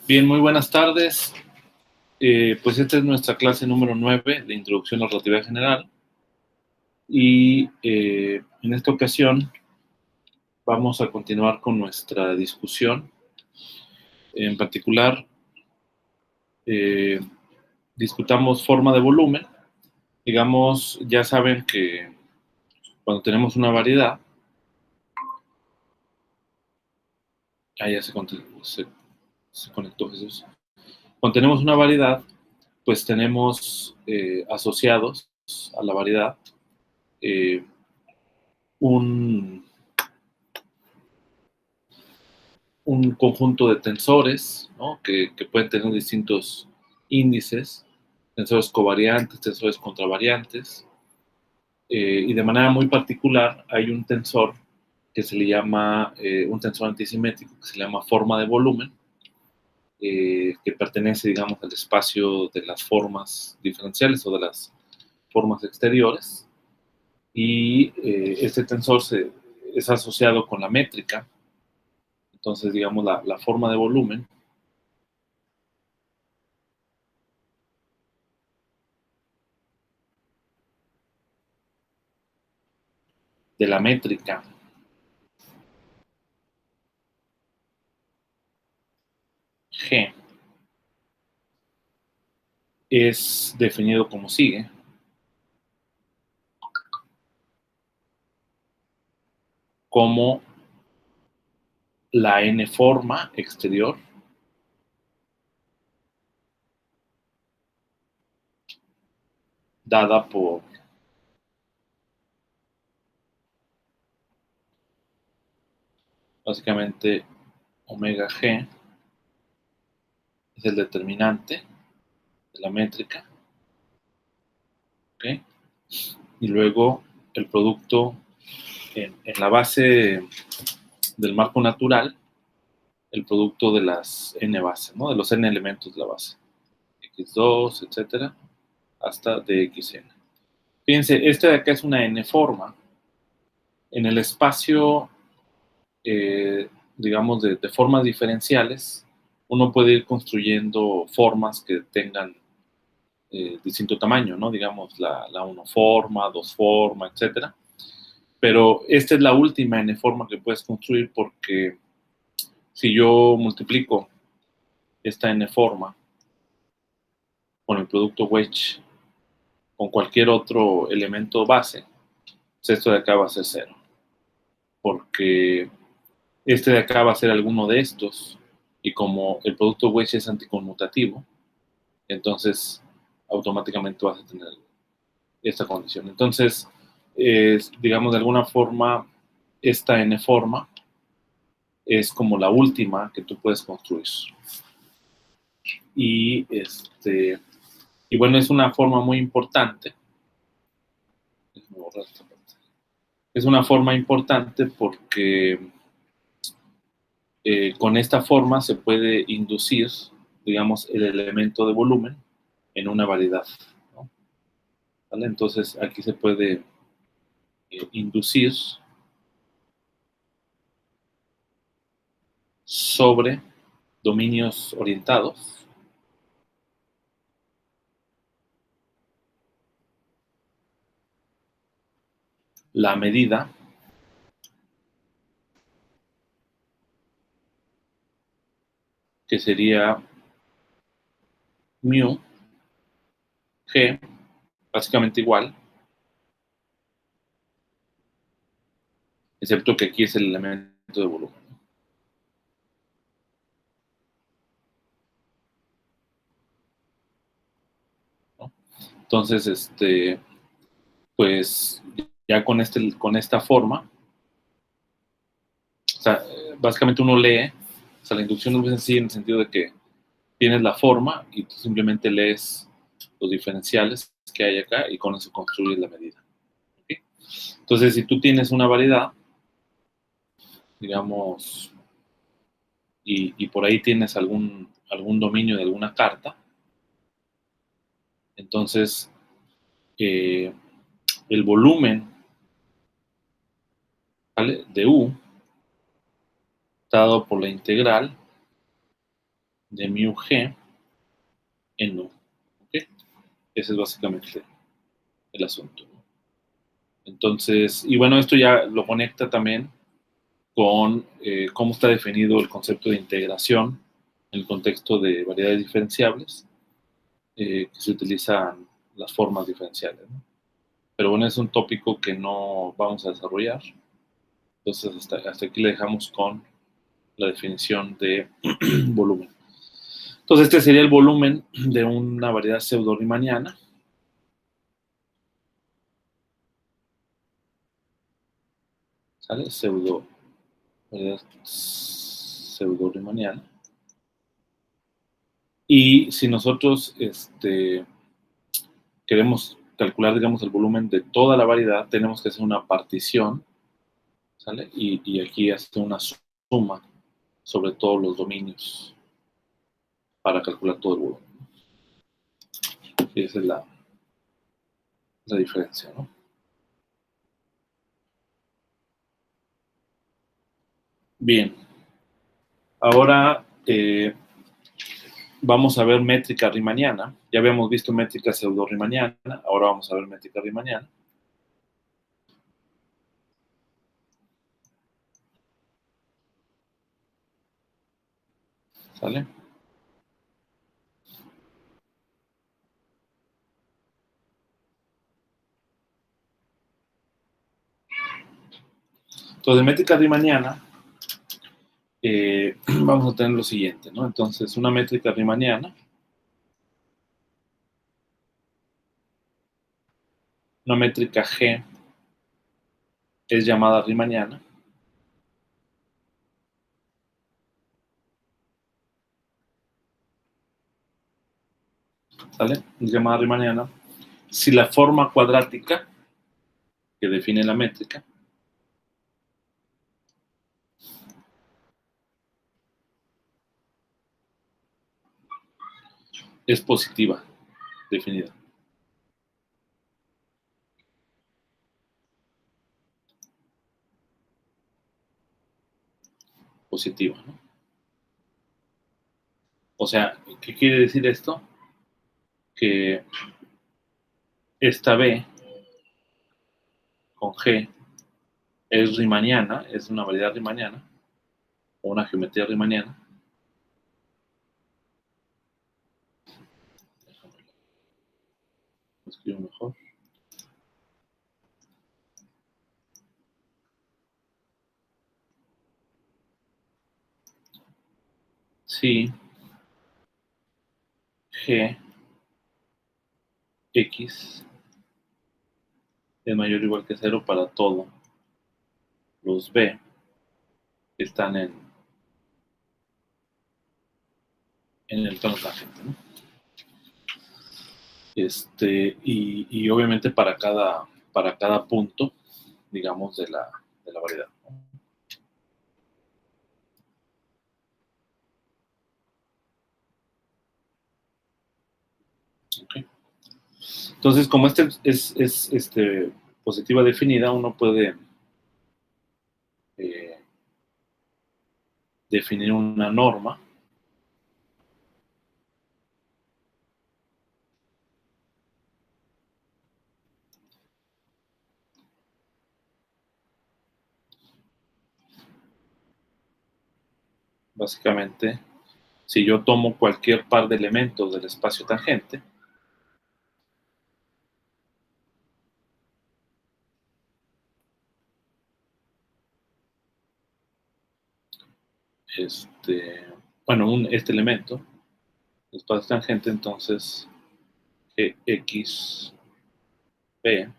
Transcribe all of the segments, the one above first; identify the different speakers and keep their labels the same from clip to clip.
Speaker 1: Bien, muy buenas tardes. Pues esta es nuestra clase número 9 de Introducción a la Relatividad General. Y en esta ocasión vamos a continuar con nuestra discusión. En particular, discutamos forma de volumen. Digamos, ya saben que cuando tenemos una variedad, ya se conectó Jesús. Cuando tenemos una variedad, pues tenemos asociados a la variedad un conjunto de tensores, ¿no? que pueden tener distintos índices, tensores covariantes, tensores contravariantes, y de manera muy particular hay un tensor que se le llama, un tensor antisimétrico que se le llama forma de volumen, que pertenece, digamos, al espacio de las formas diferenciales o de las formas exteriores, y este tensor es asociado con la métrica. Entonces, digamos, la forma de volumen de la métrica G es definido como sigue. Como la n-forma exterior dada por básicamente omega G es el determinante de la métrica, ¿okay? Y luego el producto en la base del marco natural, el producto de las n bases, ¿no? De los n elementos de la base, x2, etcétera, hasta dxn. Fíjense, este de acá es una n-forma. En el espacio, digamos, de formas diferenciales, uno puede ir construyendo formas que tengan distinto tamaño, ¿no? Digamos, la 1 forma, 2 forma, etcétera. Pero esta es la última n-forma que puedes construir, porque si yo multiplico esta n-forma con el producto wedge con cualquier otro elemento base, pues esto de acá va a ser 0. Porque este de acá va a ser alguno de estos, y como el producto wedge es anticonmutativo, entonces automáticamente vas a tener esta condición. Entonces, digamos, de alguna forma, esta n-forma es como la última que tú puedes construir. Y, y bueno, es una forma muy importante. Es una forma importante porque con esta forma se puede inducir, digamos, el elemento de volumen en una variedad, ¿no? ¿Vale? Entonces, aquí se puede inducir sobre dominios orientados la medida que sería mu G, básicamente igual, excepto que aquí es el elemento de volumen. ¿No? Entonces, pues ya con esta forma, o sea, básicamente uno lee, o sea, la inducción es muy sencilla en el sentido de que tienes la forma y tú simplemente lees los diferenciales que hay acá y con eso construyes la medida. ¿Okay? Entonces, si tú tienes una variedad, digamos, y por ahí tienes algún dominio de alguna carta, entonces el volumen, ¿vale?, de U está dado por la integral de mu g en u. ¿Okay? Ese es básicamente el asunto. Entonces, y bueno, esto ya lo conecta también con cómo está definido el concepto de integración en el contexto de variedades diferenciables, que se utilizan las formas diferenciales, ¿no? Pero bueno, es un tópico que no vamos a desarrollar. Entonces, hasta aquí le dejamos con la definición de volumen. Entonces, este sería el volumen de una variedad pseudo-riemanniana. ¿Sale? Variedad pseudo-riemanniana. Y si nosotros queremos calcular, digamos, el volumen de toda la variedad, tenemos que hacer una partición, ¿sale? Y aquí hacer una suma sobre todos los dominios para calcular todo el volumen. Y esa es la diferencia, ¿no? Bien. Ahora vamos a ver métrica riemanniana. Ya habíamos visto métrica pseudo-riemanniana, ahora vamos a ver métrica riemanniana. ¿Sale? Entonces, métrica riemanniana, vamos a tener lo siguiente, ¿no? Entonces, una métrica riemanniana, una métrica G es llamada riemanniana. ¿Sale? Es llamada riemanniana si la forma cuadrática que define la métrica es positiva, definida. Positiva, ¿no? O sea, ¿qué quiere decir esto? Que esta B con G es riemanniana, es una variedad riemanniana, o una geometría riemanniana. Lo escribo mejor. Si G X es mayor o igual que 0 para todo los B que están en el plano tangente, ¿no? Y obviamente para cada punto, digamos, de la variedad, ¿no? Okay. Entonces, como es positiva definida, uno puede definir una norma básicamente. Si yo tomo cualquier par de elementos del espacio tangente, bueno, este elemento, el espacio tangente, entonces Gx B,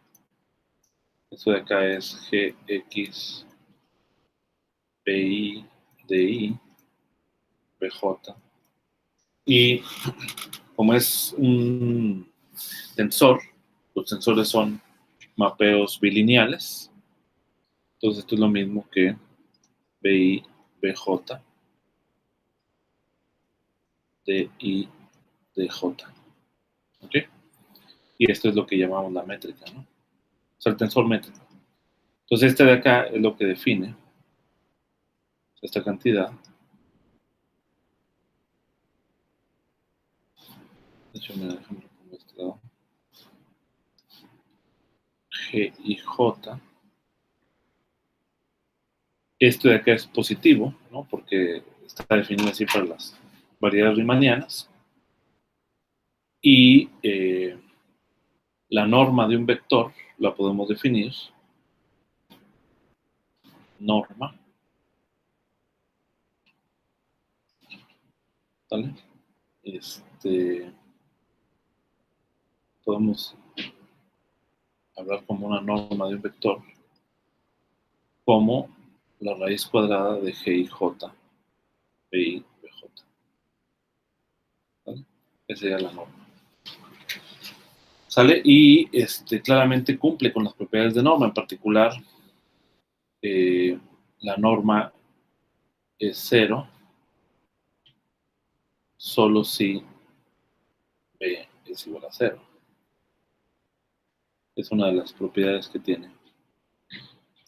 Speaker 1: esto de acá es Gx BI DI BJ. Y como es un tensor, los tensores son mapeos bilineales, entonces esto es lo mismo que BI BJ DI DJ. ¿Ok? Y esto es lo que llamamos la métrica, ¿no? O sea, el tensor métrico. Entonces, este de acá es lo que define esta cantidad déjame poner este lado. G y J. Esto de acá es positivo, ¿no? Porque está definido así para las variedades riemannianas. Y la norma de un vector la podemos definir. Norma. ¿Vale? Podemos hablar como una norma de un vector como la raíz cuadrada de G y J, BI, BJ. ¿Vale? Esa sería la norma. ¿Sale? Y claramente cumple con las propiedades de norma, en particular la norma es 0 solo si B es igual a 0. Es una de las propiedades que tiene.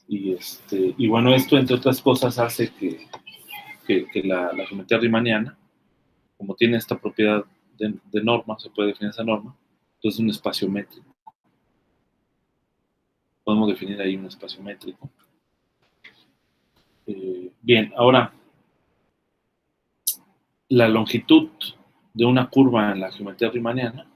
Speaker 1: Y bueno, esto entre otras cosas hace que la geometría riemanniana, como tiene esta propiedad de norma, se puede definir esa norma, entonces es un espacio métrico. Podemos definir ahí un espacio métrico. Bien, ahora, la longitud de una curva en la geometría riemanniana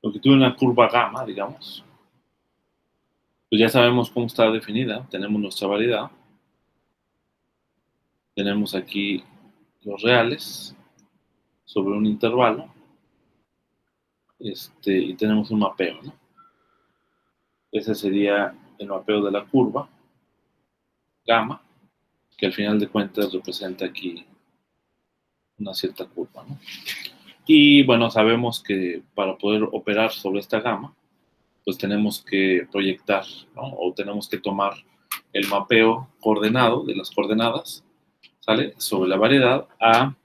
Speaker 1: longitud de una curva gamma, digamos, pues ya sabemos cómo está definida. Tenemos nuestra variedad. Tenemos aquí los reales sobre un intervalo. Y tenemos un mapeo, ¿no? Ese sería el mapeo de la curva gamma, que al final de cuentas representa aquí una cierta curva, ¿no? Y bueno, sabemos que para poder operar sobre esta gamma, pues tenemos que proyectar, ¿no? O tenemos que tomar el mapeo coordenado de las coordenadas, ¿sale? Sobre la variedad a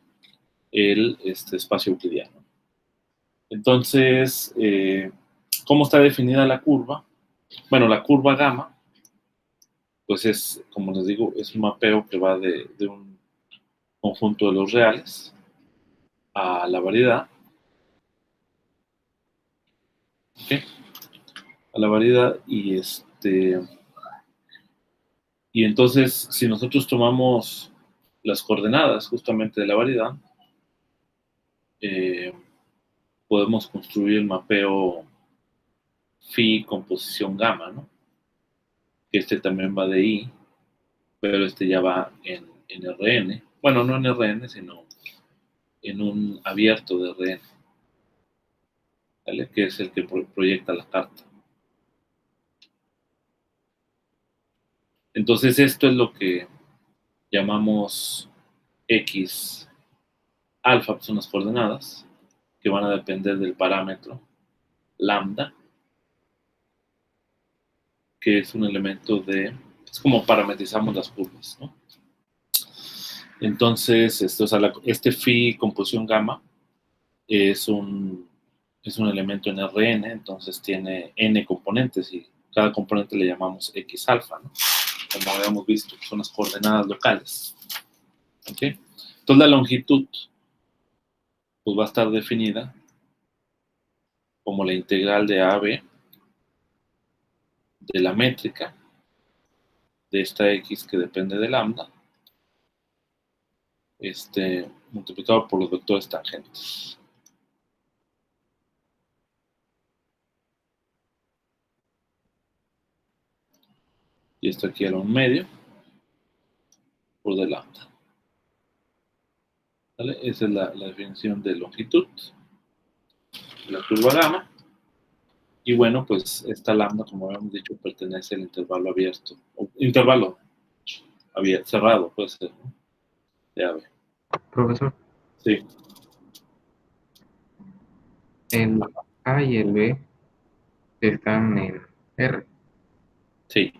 Speaker 1: el espacio euclidiano. Entonces, ¿cómo está definida la curva? Bueno, la curva gamma, pues es, como les digo, es un mapeo que va de un conjunto de los reales a la variedad. ¿Okay? A la variedad y entonces si nosotros tomamos las coordenadas justamente de la variedad, podemos construir el mapeo phi con posición gamma, ¿no? Este también va de I, pero ya va en Rn. Bueno, no en Rn, sino en un abierto de Rn, ¿vale? Que es el que proyecta la carta. Entonces esto es lo que llamamos X alfa, que son las coordenadas, que van a depender del parámetro lambda, que es un elemento es como parametrizamos las curvas, ¿no? Entonces, este phi con posición gamma es un elemento en Rn, entonces tiene n componentes y cada componente le llamamos X alfa, ¿no? Como habíamos visto, son las coordenadas locales. ¿Okay? Entonces la longitud pues va a estar definida como la integral de AB de la métrica de esta X que depende de lambda, multiplicado por los vectores tangentes. Y esto aquí era un medio por de lambda. ¿Vale? Esa es la definición de longitud de la curva gamma. Y bueno, pues esta lambda, como habíamos dicho, pertenece al intervalo abierto, o intervalo abierto, cerrado, puede ser, ¿no? De AB.
Speaker 2: Profesor,
Speaker 1: Sí.
Speaker 2: el A y el B están en R.
Speaker 1: Sí.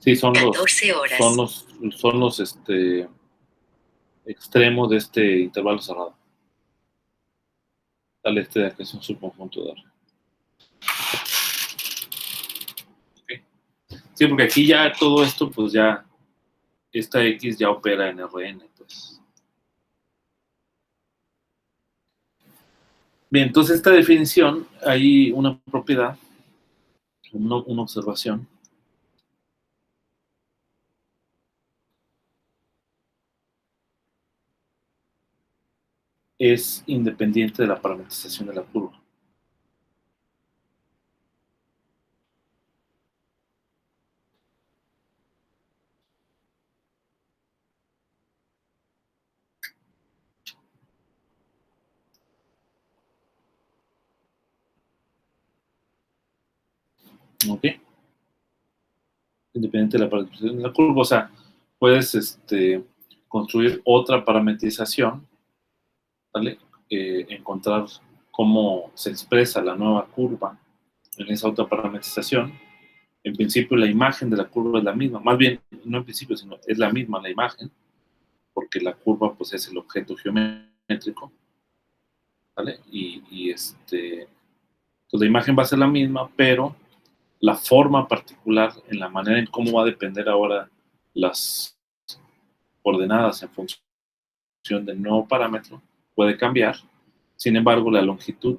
Speaker 1: Sí, son
Speaker 3: 14 horas.
Speaker 1: son los extremos de este intervalo cerrado. Dale de aquí es un subconjunto de R. Okay. Sí, porque aquí ya todo esto, pues ya, esta X ya opera en Rn, pues. Bien, entonces esta definición, hay una propiedad, una observación. Es independiente de la parametrización de la curva. ¿Ok? Independiente de la parametrización de la curva. O sea, puedes construir otra parametrización, ¿vale? Encontrar cómo se expresa la nueva curva en esa otra parametrización. En principio la imagen de la curva es la misma, más bien, no en principio, sino es la misma la imagen, porque la curva pues es el objeto geométrico, ¿vale? Entonces la imagen va a ser la misma, pero la forma particular en la manera en cómo va a depender ahora las coordenadas en función del nuevo parámetro puede cambiar. Sin embargo, la longitud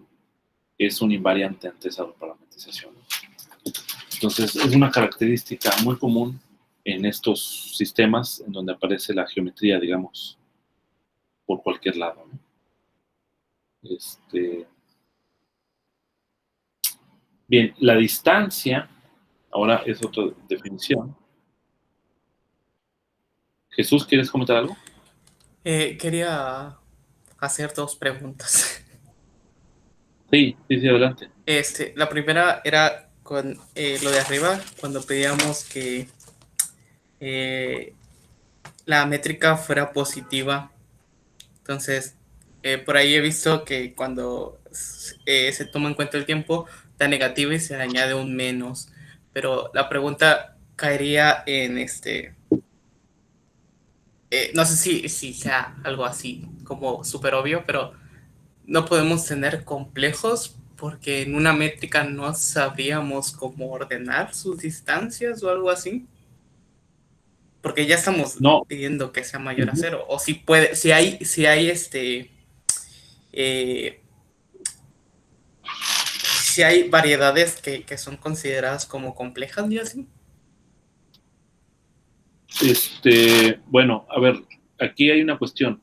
Speaker 1: es un invariante ante esa parametrización. Entonces, es una característica muy común en estos sistemas en donde aparece la geometría, digamos, por cualquier lado, ¿no? Bien, la distancia, ahora es otra definición. Jesús, ¿quieres comentar algo?
Speaker 3: Quería hacer dos preguntas.
Speaker 1: Sí, adelante.
Speaker 3: La primera era con lo de arriba, cuando pedíamos que la métrica fuera positiva. Entonces, por ahí he visto que cuando se toma en cuenta el tiempo, da negativo y se le añade un menos. Pero la pregunta caería en no sé si sea algo así como súper obvio, pero no podemos tener complejos porque en una métrica no sabríamos cómo ordenar sus distancias o algo así. Porque ya estamos
Speaker 1: No.
Speaker 3: pidiendo que sea mayor a cero. O si puede, si hay eh, si hay variedades que son consideradas como complejas y así.
Speaker 1: Bueno, a ver, aquí hay una cuestión.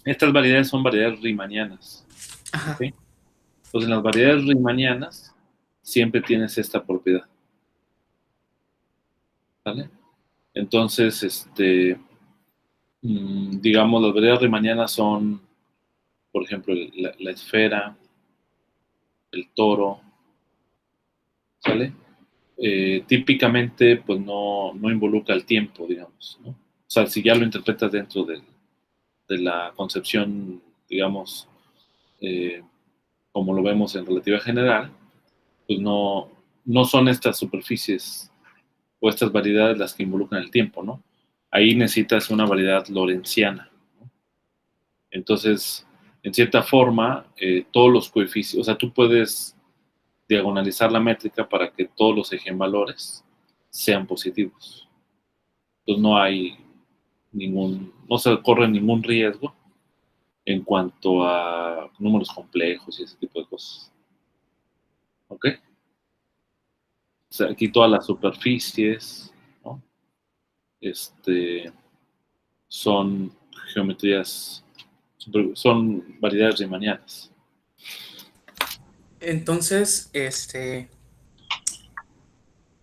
Speaker 1: Estas variedades son variedades riemannianas. ¿Okay? Entonces, en las variedades riemannianas siempre tienes esta propiedad. ¿Vale? Entonces, digamos, las variedades riemannianas son, por ejemplo, la esfera, el toro, ¿sale? Típicamente, pues no involucra el tiempo, digamos, ¿no? O sea, si ya lo interpretas dentro de la concepción, digamos, como lo vemos en relatividad general, pues no son estas superficies o estas variedades las que involucran el tiempo, ¿no? Ahí necesitas una variedad lorentziana, ¿no? Entonces, en cierta forma, todos los coeficientes, o sea, tú puedes diagonalizar la métrica para que todos los eigenvalores sean positivos. Entonces no se corre ningún riesgo en cuanto a números complejos y ese tipo de cosas. ¿Ok? O sea, aquí todas las superficies, ¿no? Son geometrías, son variedades riemannianas.
Speaker 3: Entonces,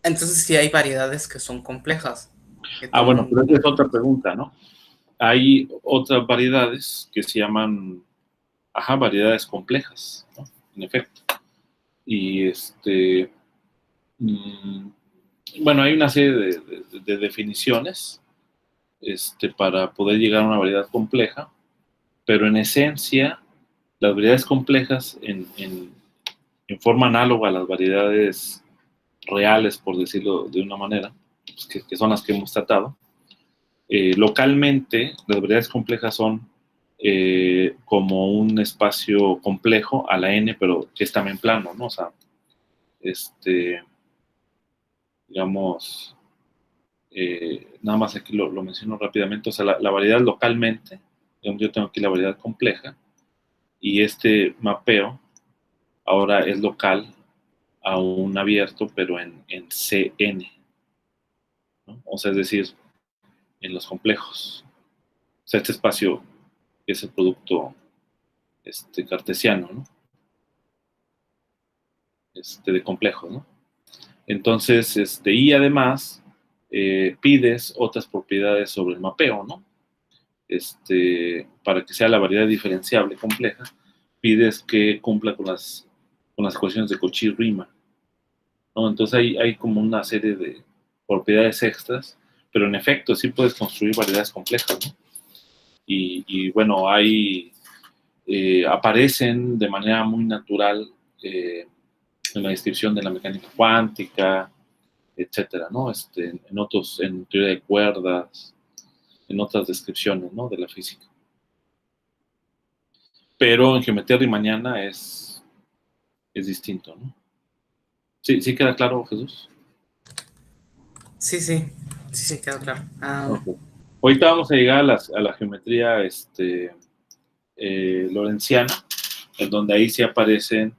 Speaker 3: entonces sí hay variedades que son complejas.
Speaker 1: Bueno, pero esa es otra pregunta, ¿no? Hay otras variedades que se llaman, variedades complejas, ¿no? En efecto. Y bueno, hay una serie de definiciones para poder llegar a una variedad compleja, pero en esencia, las variedades complejas en forma análoga a las variedades reales, por decirlo de una manera, pues, que son las que hemos tratado. Localmente, las variedades complejas son como un espacio complejo a la n, pero que es también plano, ¿no? O sea, digamos, nada más aquí lo menciono rápidamente, o sea, la variedad localmente, digamos, yo tengo aquí la variedad compleja, y este mapeo ahora es local a un abierto, pero en Cn, ¿no? O sea, es decir, en los complejos. O sea, este espacio es el producto cartesiano, ¿no? De complejos, ¿no? Entonces, y además pides otras propiedades sobre el mapeo, ¿no? Para que sea la variedad diferenciable compleja, pides que cumpla con las ecuaciones de Cauchy-Riemann, ¿no? Entonces hay como una serie de propiedades extras, pero en efecto sí puedes construir variedades complejas, ¿no? Y bueno, aparecen de manera muy natural en la descripción de la mecánica cuántica, etcétera, ¿no? En teoría de cuerdas, en otras descripciones, ¿no? De la física. Pero en geometría riemanniana es distinto, ¿no? ¿Sí queda claro, Jesús?
Speaker 3: Sí, quedó claro.
Speaker 1: Okay. Ahorita vamos a llegar a la geometría lorentziana, en donde ahí sí aparecen,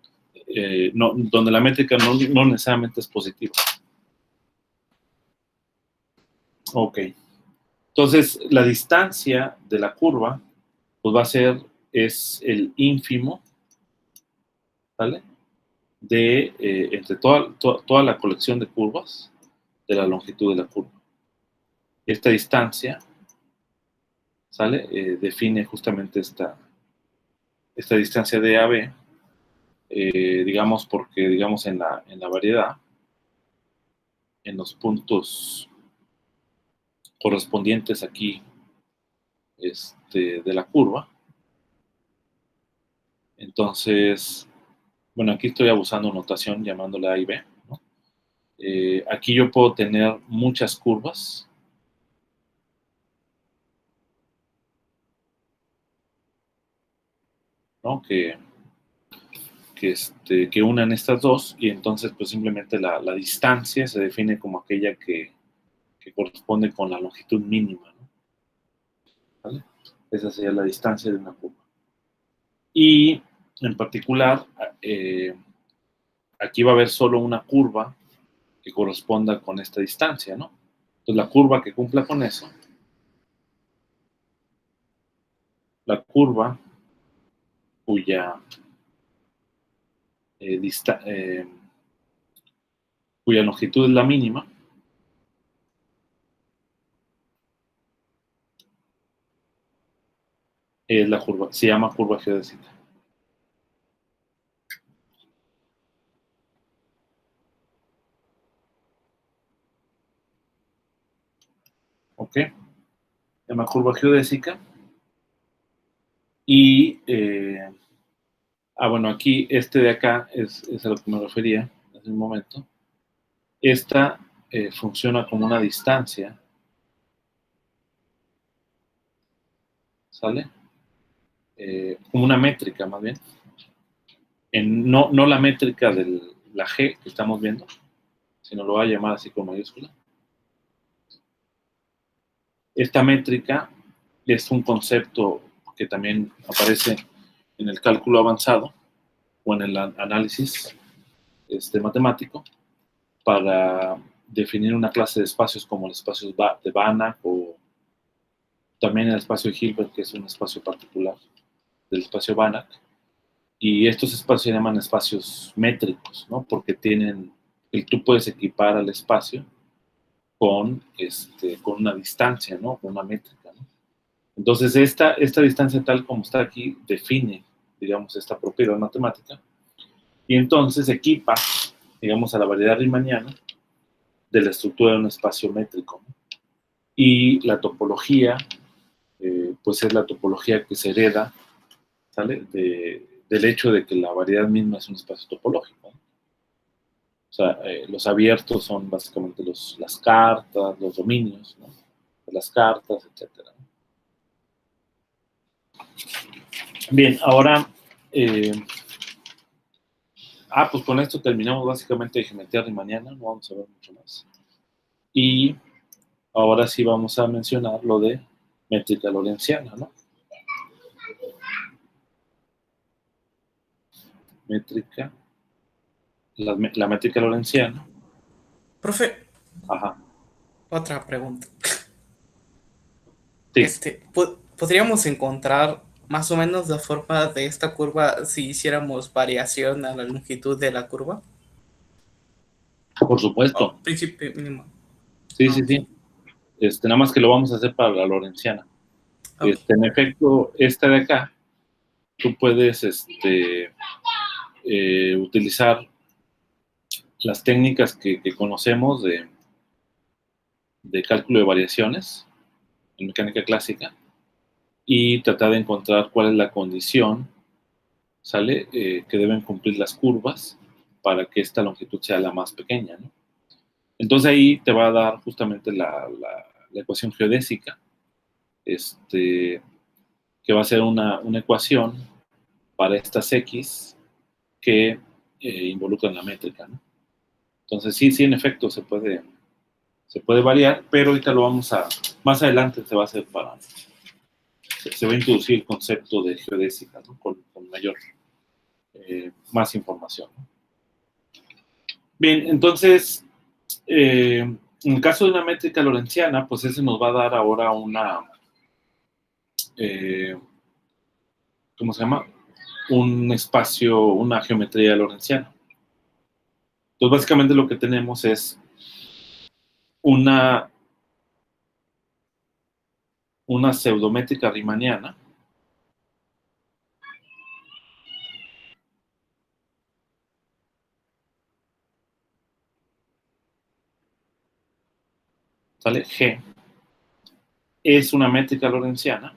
Speaker 1: donde la métrica no necesariamente es positiva. Ok. Entonces, la distancia de la curva, pues es el ínfimo, ¿vale? Entre toda la colección de curvas, de la longitud de la curva. Esta distancia, ¿sale? Define justamente esta distancia de AB, digamos, porque, digamos, en la variedad, en los puntos correspondientes aquí de la curva. Entonces, bueno, aquí estoy abusando notación llamándola A y B, ¿no? Aquí yo puedo tener muchas curvas. ¿No? Que unan estas dos, y entonces pues simplemente la distancia se define como aquella que corresponde con la longitud mínima, ¿no? ¿Vale? Esa sería la distancia de una curva. Y en particular, aquí va a haber solo una curva que corresponda con esta distancia, ¿no? Entonces la curva que cumpla con eso, la curva cuya cuya longitud es la mínima, es la curva, se llama curva geodésica. ¿Ok? Se llama curva geodésica. Y, bueno, aquí de acá es a lo que me refería hace un momento. Esta funciona como una distancia, ¿sale? Como una métrica, más bien. No la métrica de la G que estamos viendo, sino lo voy a llamar así con mayúscula. Esta métrica es un concepto que también aparece en el cálculo avanzado o en el análisis matemático para definir una clase de espacios como el espacio de Banach o también el espacio de Hilbert, que es un espacio particular del espacio Banach. Y estos espacios se llaman espacios métricos, ¿no? Porque tú puedes equipar al espacio con una distancia, ¿no? Con una métrica, ¿no? Entonces, esta distancia tal como está aquí define, digamos, esta propiedad matemática, y entonces equipa, digamos, a la variedad riemanniana de la estructura de un espacio métrico, ¿no? Y la topología, pues es la topología que se hereda, ¿sale? Del hecho de que la variedad misma es un espacio topológico, ¿no? sea, los abiertos son básicamente las cartas, los dominios, ¿no? Las cartas, etcétera. Bien, ahora, pues con esto terminamos básicamente de geometría riemanniana, no vamos a ver mucho más. Y ahora sí vamos a mencionar lo de métrica lorentziana, ¿no? Métrica, la métrica lorentziana.
Speaker 3: Profe,
Speaker 1: Ajá.
Speaker 3: otra pregunta.
Speaker 1: Sí,
Speaker 3: ¿Podríamos encontrar más o menos la forma de esta curva si hiciéramos variación a la longitud de la curva?
Speaker 1: por supuesto.
Speaker 3: Principio mínimo.
Speaker 1: Sí,
Speaker 3: Ah,
Speaker 1: sí,
Speaker 3: ok.
Speaker 1: sí. Nada más que lo vamos a hacer para la lorentziana.
Speaker 3: Ok.
Speaker 1: En efecto, esta de acá, tú puedes utilizar las técnicas que conocemos de cálculo de variaciones en mecánica clásica y tratar de encontrar cuál es la condición, ¿sale? Que deben cumplir las curvas para que esta longitud sea la más pequeña, ¿no? Entonces ahí te va a dar justamente la ecuación geodésica, que va a ser una ecuación para estas X que involucran la métrica, ¿no? Entonces sí, en efecto se puede variar, pero ahorita lo vamos a, más adelante se va a hacer se va a introducir el concepto de geodésica, ¿no? Con mayor, más información, ¿no? Bien, entonces, en el caso de una métrica lorentziana, pues ese nos va a dar ahora una, ¿cómo se llama? Un espacio, una geometría lorentziana. Entonces, básicamente lo que tenemos es una pseudométrica riemanniana, ¿sale? G es una métrica lorentziana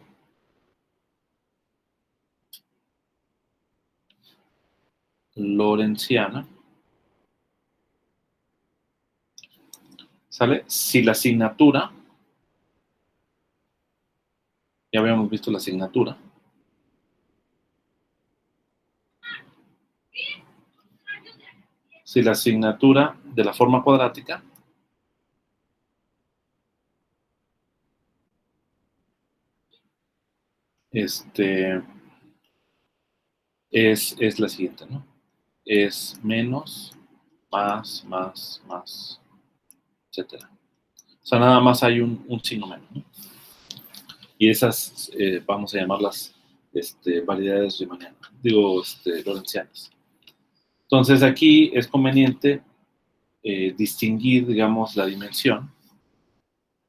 Speaker 1: ¿sale? Si la asignatura, ya habíamos visto la asignatura, si la asignatura de la forma cuadrática es la siguiente, ¿no? Es menos, más, etcétera. O sea, nada más hay un signo menos, ¿no? Y esas vamos a llamarlas variedades riemannianas, lorentzianas. Entonces aquí es conveniente distinguir, digamos, la dimensión.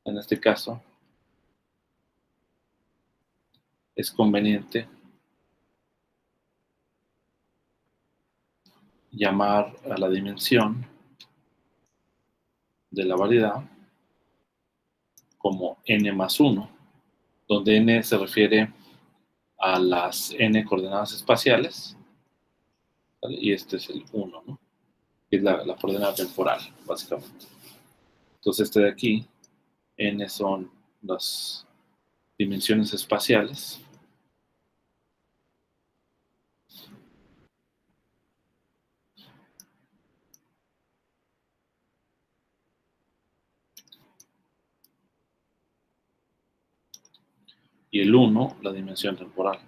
Speaker 1: En este caso, es conveniente llamar a la dimensión de la variedad como n más 1, donde n se refiere a las n coordenadas espaciales, ¿vale? Y este es el 1, ¿no? Que es la coordenada temporal, básicamente. Entonces este de aquí, n son las dimensiones espaciales. Y el 1, la dimensión temporal.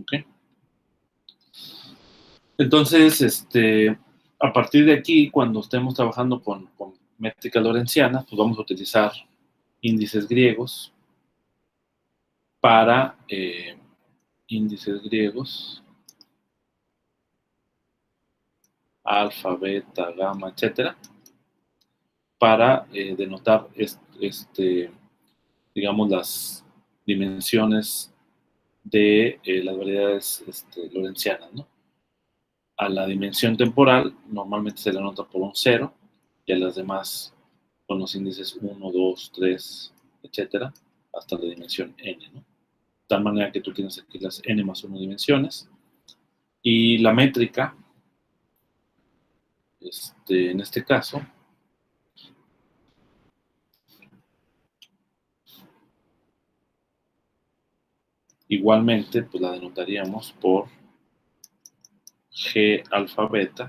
Speaker 1: ¿Ok? Entonces, a partir de aquí, cuando estemos trabajando con métricas lorentzianas, pues vamos a utilizar índices griegos para alfa, beta, gamma, etcétera, para denotar digamos, las dimensiones de las variedades lorentzianas, ¿no? A la dimensión temporal normalmente se le anota por un 0 y a las demás con los índices 1, 2, 3, etcétera, hasta la dimensión n, ¿no? tal manera que tú tienes aquí las n más 1 dimensiones. Y la métrica, en este caso, igualmente, pues la denotaríamos por G alfa beta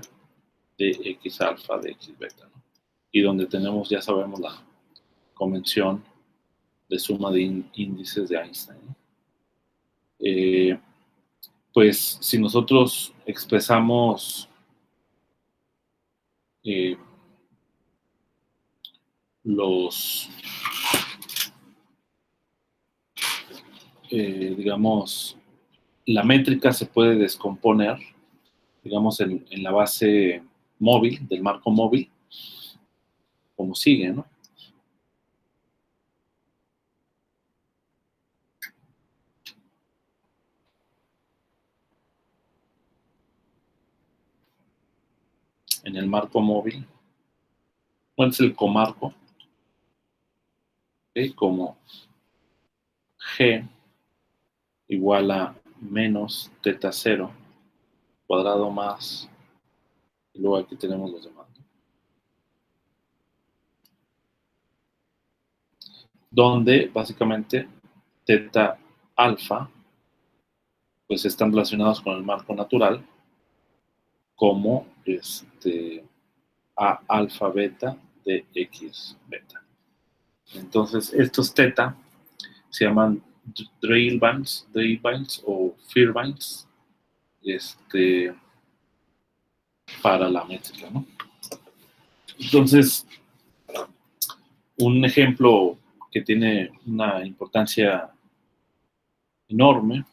Speaker 1: de X alfa de X beta, ¿no? Y donde tenemos, ya sabemos, la convención de suma de índices de Einstein, ¿no? Pues si nosotros expresamos digamos, la métrica se puede descomponer, digamos, en la base móvil, del marco móvil, como sigue, ¿no? En el marco móvil, ¿cuál es el comarco? ¿Okay? Como G igual a menos teta 0 cuadrado más, y luego aquí tenemos los demás, ¿no? Donde básicamente teta alfa pues están relacionados con el marco natural como A alfa beta de X beta. Entonces estos teta se llaman drill bands o fear bands para la métrica, ¿no? Entonces, un ejemplo que tiene una importancia enorme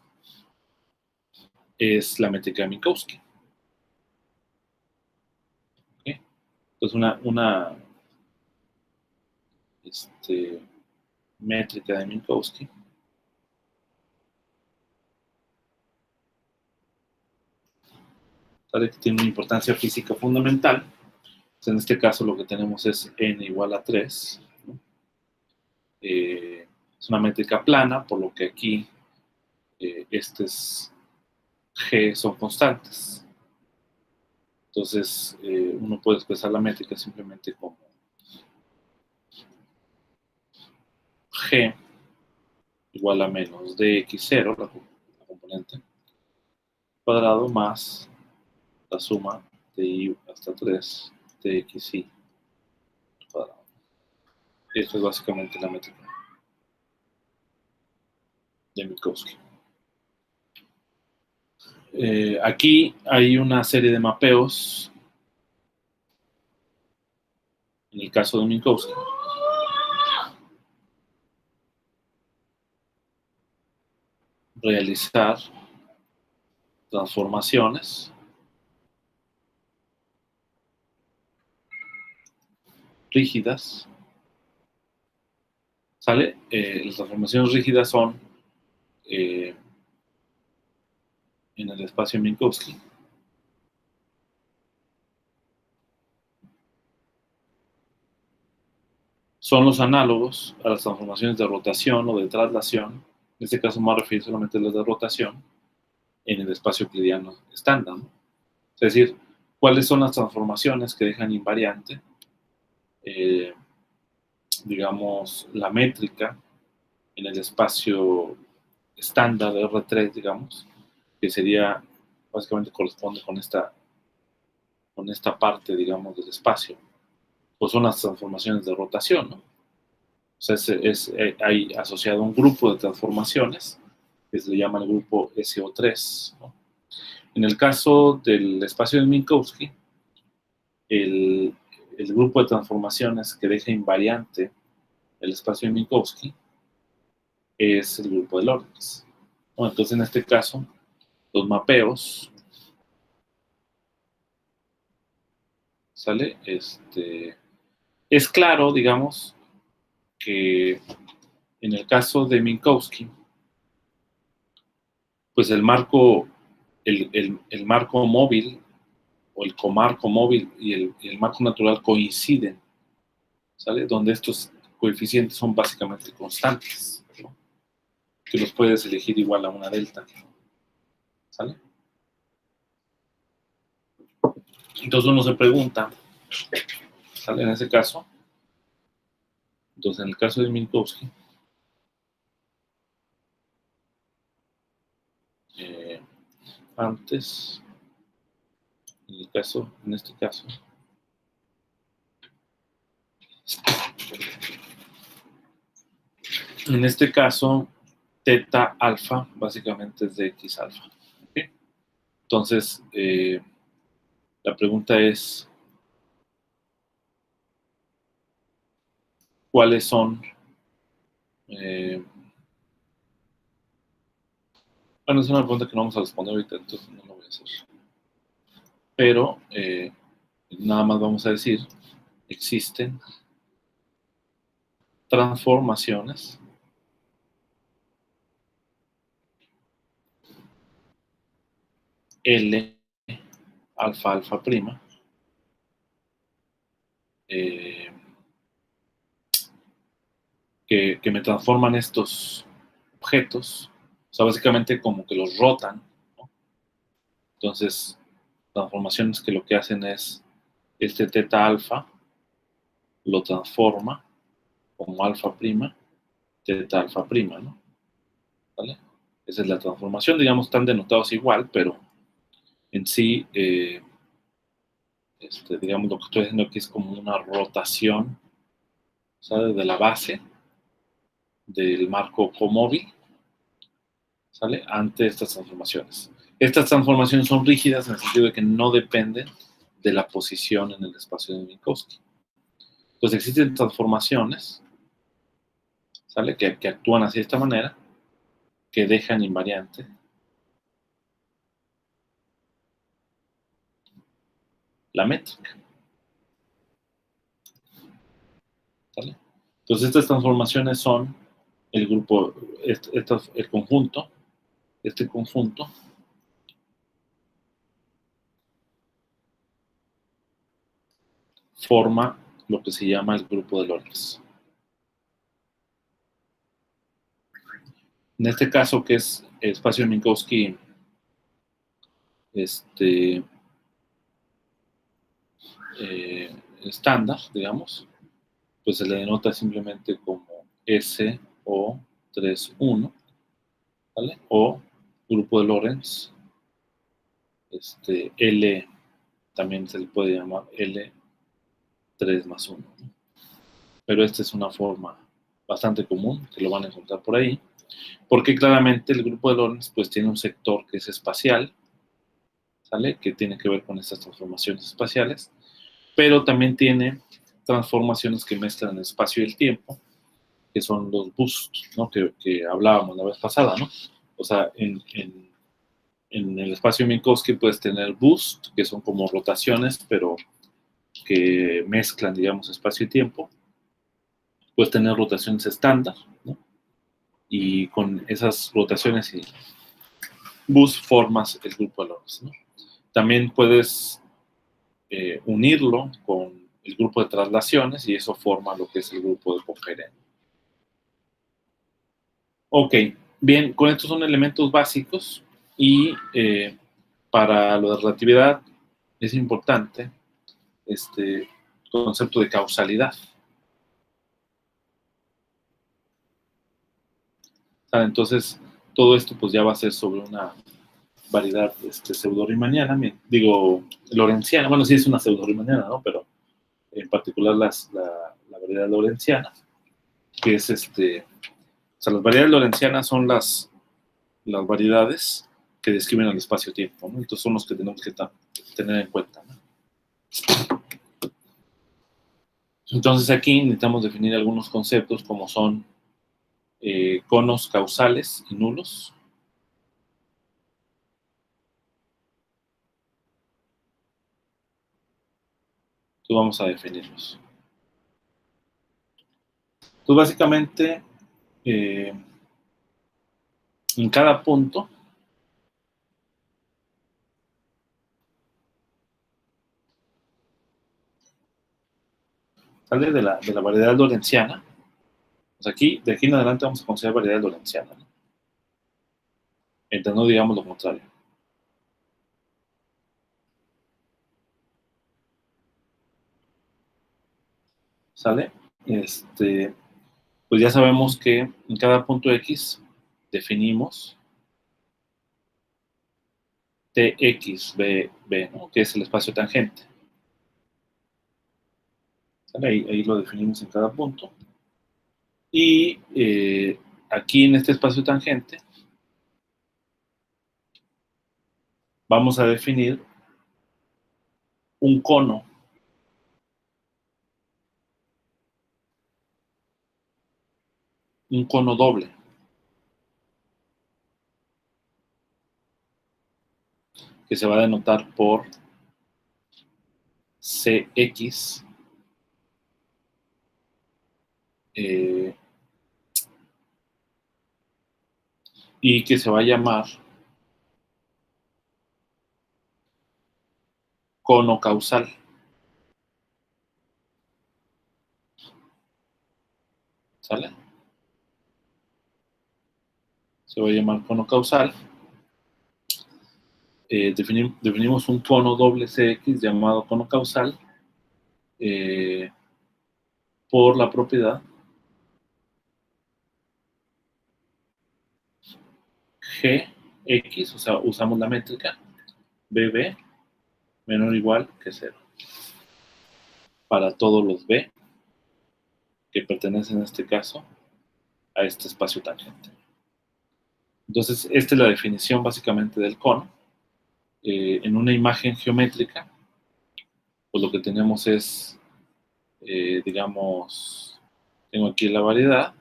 Speaker 1: es la métrica de Minkowski. ¿Okay? Entonces, una métrica de Minkowski que tiene una importancia física fundamental. Entonces, en este caso lo que tenemos es n igual a 3, ¿no? Es una métrica plana, por lo que aquí G son constantes. Entonces, uno puede expresar la métrica simplemente como G igual a menos dx0, la componente, cuadrado más la suma de i hasta 3 de xi cuadrado. Y esto es básicamente la métrica de Minkowski. Aquí hay una serie de mapeos en el caso de Minkowski. Realizar transformaciones rígidas. ¿Sale? Las transformaciones rígidas son en el espacio Minkowski. Son los análogos a las transformaciones de rotación o de traslación. En este caso me refiero solamente a las de rotación en el espacio euclidiano estándar, ¿no? Es decir, ¿cuáles son las transformaciones que dejan invariante, digamos, la métrica en el espacio estándar de R3, digamos, que sería, básicamente corresponde con esta parte, digamos, del espacio? Pues son las transformaciones de rotación, ¿no? O sea, hay asociado un grupo de transformaciones que se le llama el grupo SO3, ¿no? En el caso del espacio de Minkowski, el grupo de transformaciones que deja invariante el espacio de Minkowski es el grupo de Lorentz. Bueno, entonces, en este caso, los mapeos, ¿sale? Es claro, digamos, que en el caso de Minkowski, pues el marco móvil o el comarco móvil y el marco natural coinciden, ¿sale? Donde estos coeficientes son básicamente constantes, ¿no? que los puedes elegir igual a una delta. ¿Sale? Entonces uno se pregunta, ¿sale? En ese caso, entonces en el caso de Minkowski, antes, en este caso, teta alfa básicamente es de x alfa. ¿Okay? Entonces, la pregunta es, ¿cuáles son? Bueno, es una pregunta que no vamos a responder ahorita, entonces no lo voy a hacer. Pero nada más vamos a decir, existen transformaciones L alfa alfa prima que me transforman estos objetos, o sea, básicamente como que los rotan, ¿no? Entonces, transformaciones que lo que hacen es este teta alfa lo transforma como alfa prima, teta alfa prima, ¿no? ¿Vale? Esa es la transformación, digamos, están denotados igual, pero en sí, digamos, lo que estoy haciendo aquí es como una rotación, ¿sale? De la base del marco comóvil, ¿sale? Ante estas transformaciones. Estas transformaciones son rígidas en el sentido de que no dependen de la posición en el espacio de Minkowski. Entonces existen transformaciones, ¿sale? Que actúan así de esta manera, que dejan invariante la métrica. ¿Sale? Entonces estas transformaciones son el grupo, el conjunto, este conjunto forma lo que se llama el grupo de Lorentz. En este caso, que es el espacio de Minkowski estándar, digamos, pues se le denota simplemente como SO31, ¿vale? O grupo de Lorentz, L, también se le puede llamar L3 más 1, ¿no? Pero esta es una forma bastante común, que lo van a encontrar por ahí, porque claramente el grupo de Lorentz pues tiene un sector que es espacial, ¿sale? Que tiene que ver con estas transformaciones espaciales, pero también tiene transformaciones que mezclan el espacio y el tiempo, que son los boosts, ¿no? Que hablábamos la vez pasada, ¿no? O sea, en el espacio Minkowski puedes tener boost, que son como rotaciones, pero que mezclan, digamos, espacio y tiempo. Puedes tener rotaciones estándar, ¿no? Y con esas rotaciones y boost formas el grupo de Lorentz, ¿no? También puedes unirlo con el grupo de traslaciones y eso forma lo que es el grupo de Poincaré. Ok, bien, con estos son elementos básicos y para lo de relatividad es importante este concepto de causalidad. Entonces, todo esto pues ya va a ser sobre una variedad pseudo-riemanniana, digo, lorentziana, bueno, sí es una pseudo-riemanniana, ¿no? Pero en particular la variedad lorentziana, que es o sea, las variedades lorentzianas son las variedades que describen el espacio-tiempo, ¿no? Entonces son los que tenemos que tener en cuenta, ¿no? Entonces aquí necesitamos definir algunos conceptos como son conos causales y nulos. Entonces vamos a definirlos. Entonces básicamente en cada punto sale de la variedad lorentziana. Pues aquí, de aquí en adelante vamos a considerar variedad lorentziana, ¿no? mientras no digamos lo contrario. ¿Sale? Pues ya sabemos que en cada punto X definimos TXB, ¿no? Que es el espacio tangente. ¿Sale? Ahí lo definimos en cada punto. Y aquí en este espacio tangente vamos a definir un cono doble. Que se va a denotar por CX y que se va a llamar cono causal. ¿Sale? Se va a llamar cono causal. Definimos un cono doble CX llamado cono causal por la propiedad Gx, o sea, usamos la métrica BB menor o igual que 0 para todos los B que pertenecen en este caso a este espacio tangente. Entonces, esta es la definición básicamente del cono. En una imagen geométrica, pues lo que tenemos es, digamos, tengo aquí la variedad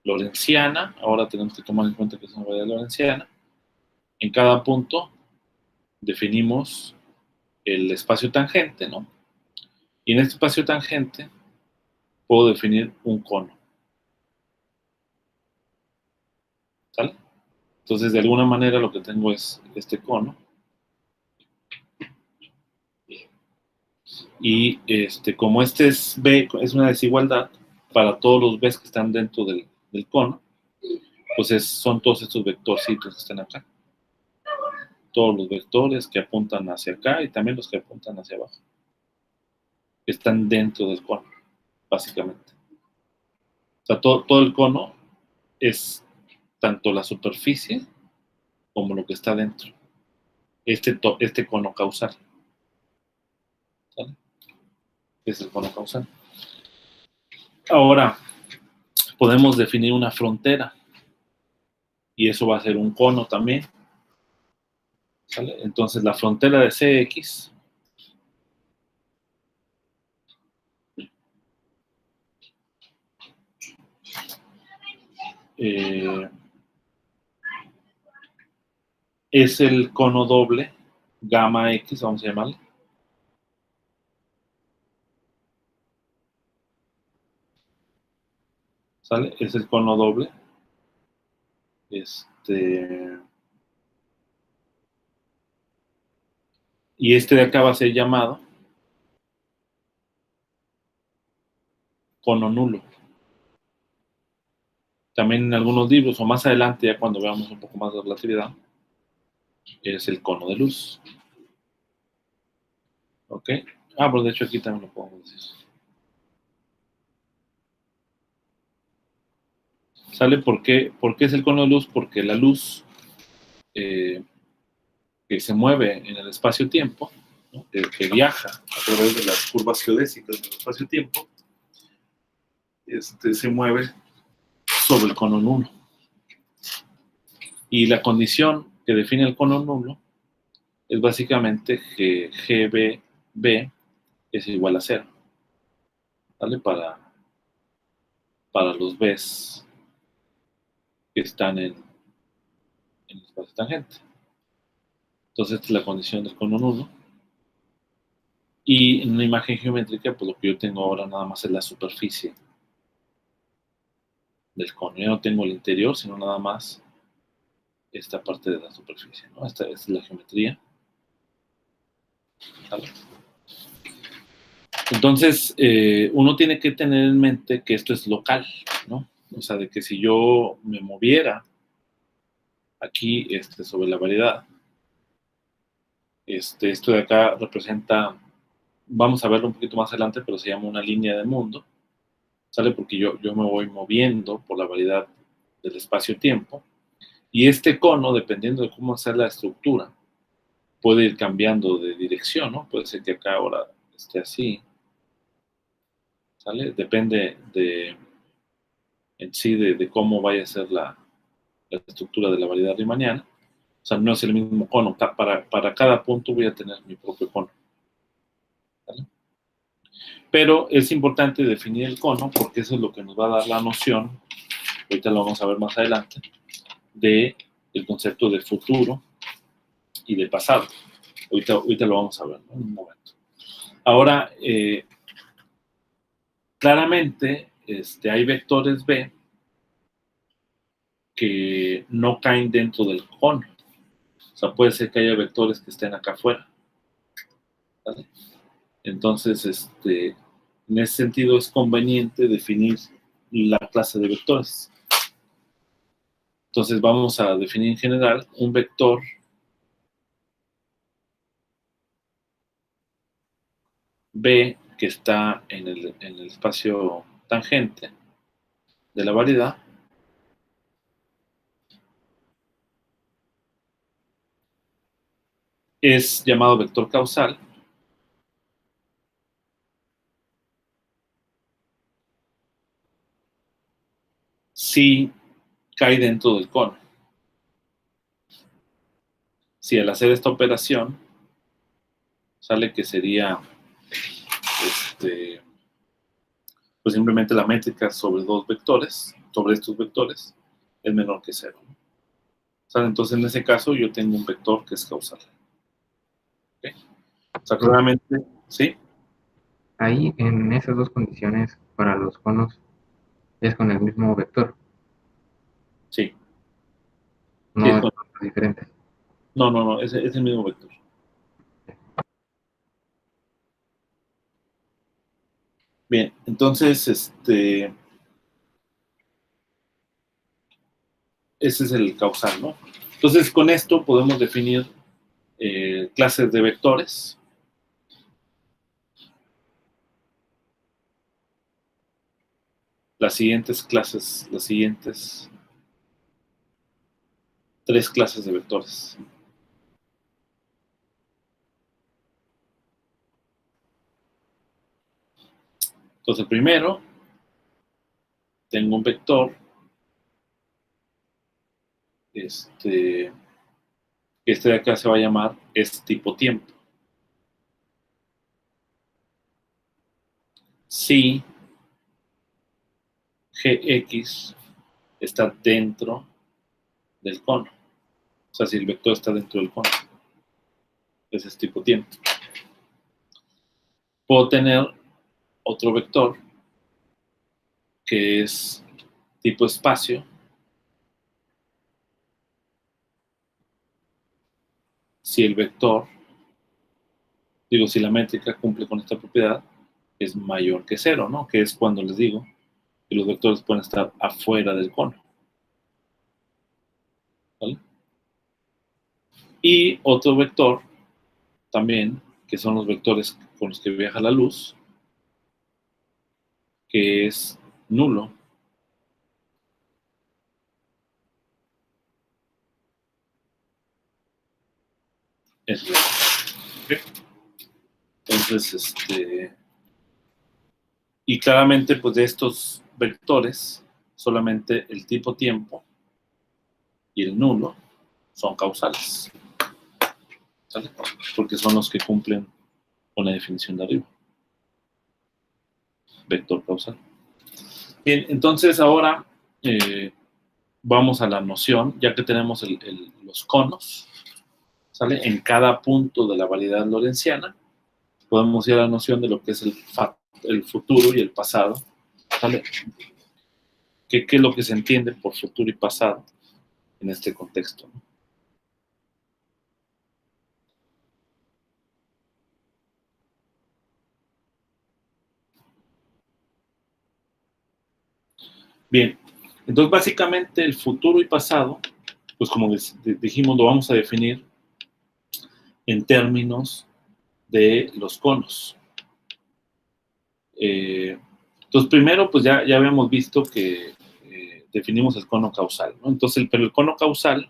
Speaker 1: lorentziana. Ahora tenemos que tomar en cuenta que es una variedad lorentziana. En cada punto definimos el espacio tangente, ¿no? Y en este espacio tangente puedo definir un cono. ¿Sale? Entonces, de alguna manera lo que tengo es este cono. Y como este es B, es una desigualdad para todos los B's que están dentro del cono, pues son todos estos vectorcitos que están acá. Todos los vectores que apuntan hacia acá y también los que apuntan hacia abajo. Que están dentro del cono, básicamente. O sea, todo el cono es tanto la superficie como lo que está dentro. Este cono causal. ¿Sale? Es el cono causal. Ahora, podemos definir una frontera. Y eso va a ser un cono también. ¿Sale? Entonces, la frontera de CX es el cono doble gamma X, vamos a llamarle. ¿Sale? Es el cono doble. Y de acá va a ser llamado cono nulo. También en algunos libros, o más adelante, ya cuando veamos un poco más de relatividad, es el cono de luz. ¿Ok? Pues de hecho aquí también lo podemos decir. ¿Sale? ¿Por qué es el cono de luz? Porque la luz que se mueve en el espacio-tiempo, ¿no? que viaja a través de las curvas geodésicas del espacio-tiempo, se mueve sobre el cono nulo. Y la condición que define el cono nulo es básicamente que GBB es igual a 0. ¿Vale? Para los B's que están en el espacio tangente. Entonces, esta es la condición del cono nulo. Y en una imagen geométrica, pues lo que yo tengo ahora nada más es la superficie del cono. Ya no tengo el interior, sino nada más esta parte de la superficie, ¿no? Esta es la geometría. ¿Vale? Entonces, uno tiene que tener en mente que esto es local, ¿no? O sea, de que si yo me moviera aquí sobre la variedad. Esto de acá representa, vamos a verlo un poquito más adelante, pero se llama una línea de mundo, ¿sale? Porque yo me voy moviendo por la variedad del espacio-tiempo, y este cono, dependiendo de cómo sea la estructura, puede ir cambiando de dirección, ¿no? Puede ser que acá ahora esté así, ¿sale? Depende en sí de cómo vaya a ser la estructura de la variedad riemanniana. O sea, no es el mismo cono. Para cada punto voy a tener mi propio cono, ¿vale? Pero es importante definir el cono porque eso es lo que nos va a dar la noción, ahorita lo vamos a ver más adelante, del concepto de futuro y de pasado. Ahorita lo vamos a ver, ¿no? En un momento. Ahora, claramente, hay vectores B que no caen dentro del cono. O sea, puede ser que haya vectores que estén acá afuera, ¿vale? Entonces, en ese sentido es conveniente definir la clase de vectores. Entonces vamos a definir en general un vector B que está en el espacio tangente de la variedad. Es llamado vector causal. Si cae dentro del cono. Si al hacer esta operación sale que sería pues simplemente la métrica sobre dos vectores, sobre estos vectores, es menor que 0. ¿Sale? Entonces en ese caso yo tengo un vector que es causal. ¿Okay? O sea, claramente, ¿sí?
Speaker 2: Ahí, en esas dos condiciones, para los conos, es con el mismo vector,
Speaker 1: Sí. Sí,
Speaker 2: no es diferente.
Speaker 1: no, es el mismo vector. Bien, entonces, ese es el causal, ¿no? Entonces, con esto podemos definir clases de vectores. Las siguientes tres clases de vectores. Entonces, primero, tengo un vector, que de acá se va a llamar tipo tiempo. Si Gx está dentro del cono. O sea, si el vector está dentro del cono. Ese es tipo tiempo. Puedo tener otro vector que es tipo espacio. Si el vector, si la métrica cumple con esta propiedad, es mayor que 0, ¿no? Que es cuando les digo que los vectores pueden estar afuera del cono. ¿Vale? Y otro vector también, que son los vectores con los que viaja la luz, que es nulo. Es real. ¿Okay? Entonces, y claramente, pues de estos vectores, solamente el tipo tiempo y el nulo son causales. ¿Sale? Porque son los que cumplen con la definición de arriba. Vector causal. Bien, entonces ahora vamos a la noción, ya que tenemos los conos, ¿sale? En cada punto de la variedad lorentziana, podemos ir a la noción de lo que es el futuro y el pasado, ¿sale? ¿Qué es lo que se entiende por futuro y pasado en este contexto, ¿no? Bien, entonces básicamente el futuro y pasado pues como dijimos, lo vamos a definir en términos de los conos. Entonces, primero, pues ya habíamos visto que definimos el cono causal, ¿no? Entonces, pero el cono causal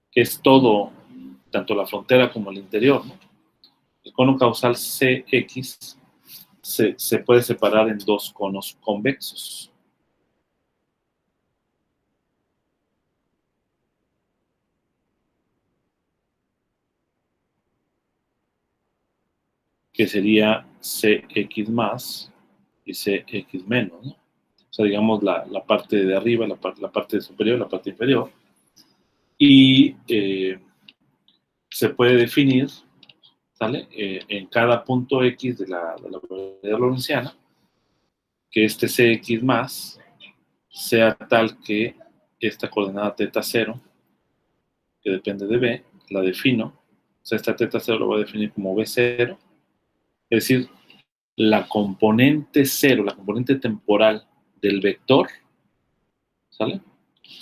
Speaker 1: que es todo, tanto la frontera como el interior, ¿no? El cono causal CX se puede separar en dos conos convexos. Que sería CX más y CX menos, ¿no? O sea, digamos la parte de arriba, la parte superior, la parte inferior. Y se puede definir, ¿sale? En cada punto X de la variedad lorentziana, que este CX más sea tal que esta coordenada teta 0, que depende de B, la defino. O sea, esta teta 0 lo voy a definir como B0. Es decir, la componente 0, la componente temporal del vector, ¿sale?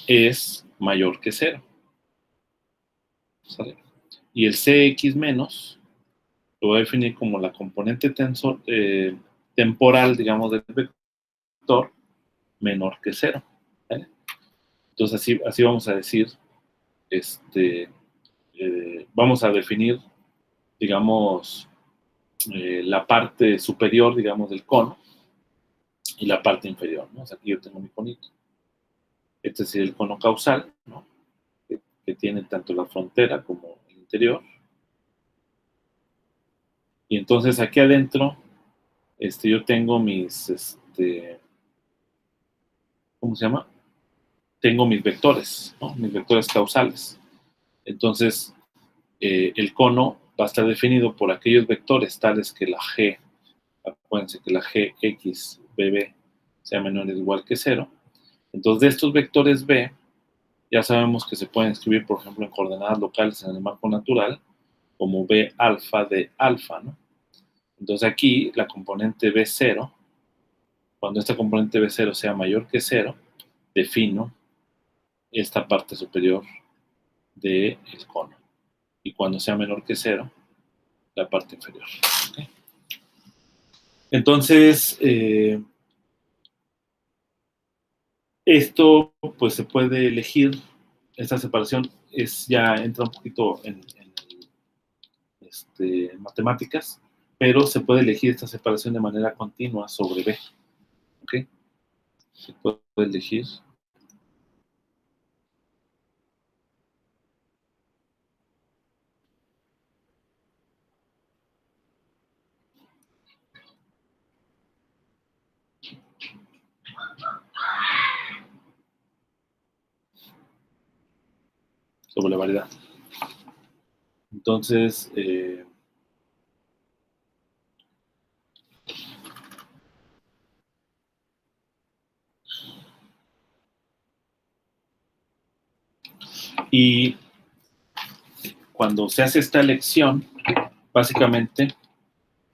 Speaker 1: Es mayor que 0. ¿Sale? Y el CX menos lo voy a definir como la componente temporal, digamos, del vector menor que 0. ¿Vale? Entonces así vamos a decir, vamos a definir, digamos, la parte superior, digamos, del cono y la parte inferior, ¿no? O sea, aquí yo tengo mi conito. Este es el cono causal, ¿no? Que tiene tanto la frontera como el interior. Y entonces aquí adentro, yo tengo mis, ¿cómo se llama? Tengo mis vectores, ¿no? Mis vectores causales. Entonces, el cono va a estar definido por aquellos vectores tales que la G, acuérdense que la Gx BB sea menor o igual que 0. Entonces, de estos vectores B, ya sabemos que se pueden escribir, por ejemplo, en coordenadas locales en el marco natural, como B alfa de alfa, ¿no? Entonces aquí, la componente B0, cuando esta componente B0 sea mayor que 0, defino esta parte superior del cono. Y cuando sea menor que 0, la parte inferior. ¿Okay? Entonces, esto pues se puede elegir, esta separación ya entra un poquito en matemáticas, pero se puede elegir esta separación de manera continua sobre B. ¿Ok? Se puede elegir. Sobre la variedad. Entonces, y cuando se hace esta elección, básicamente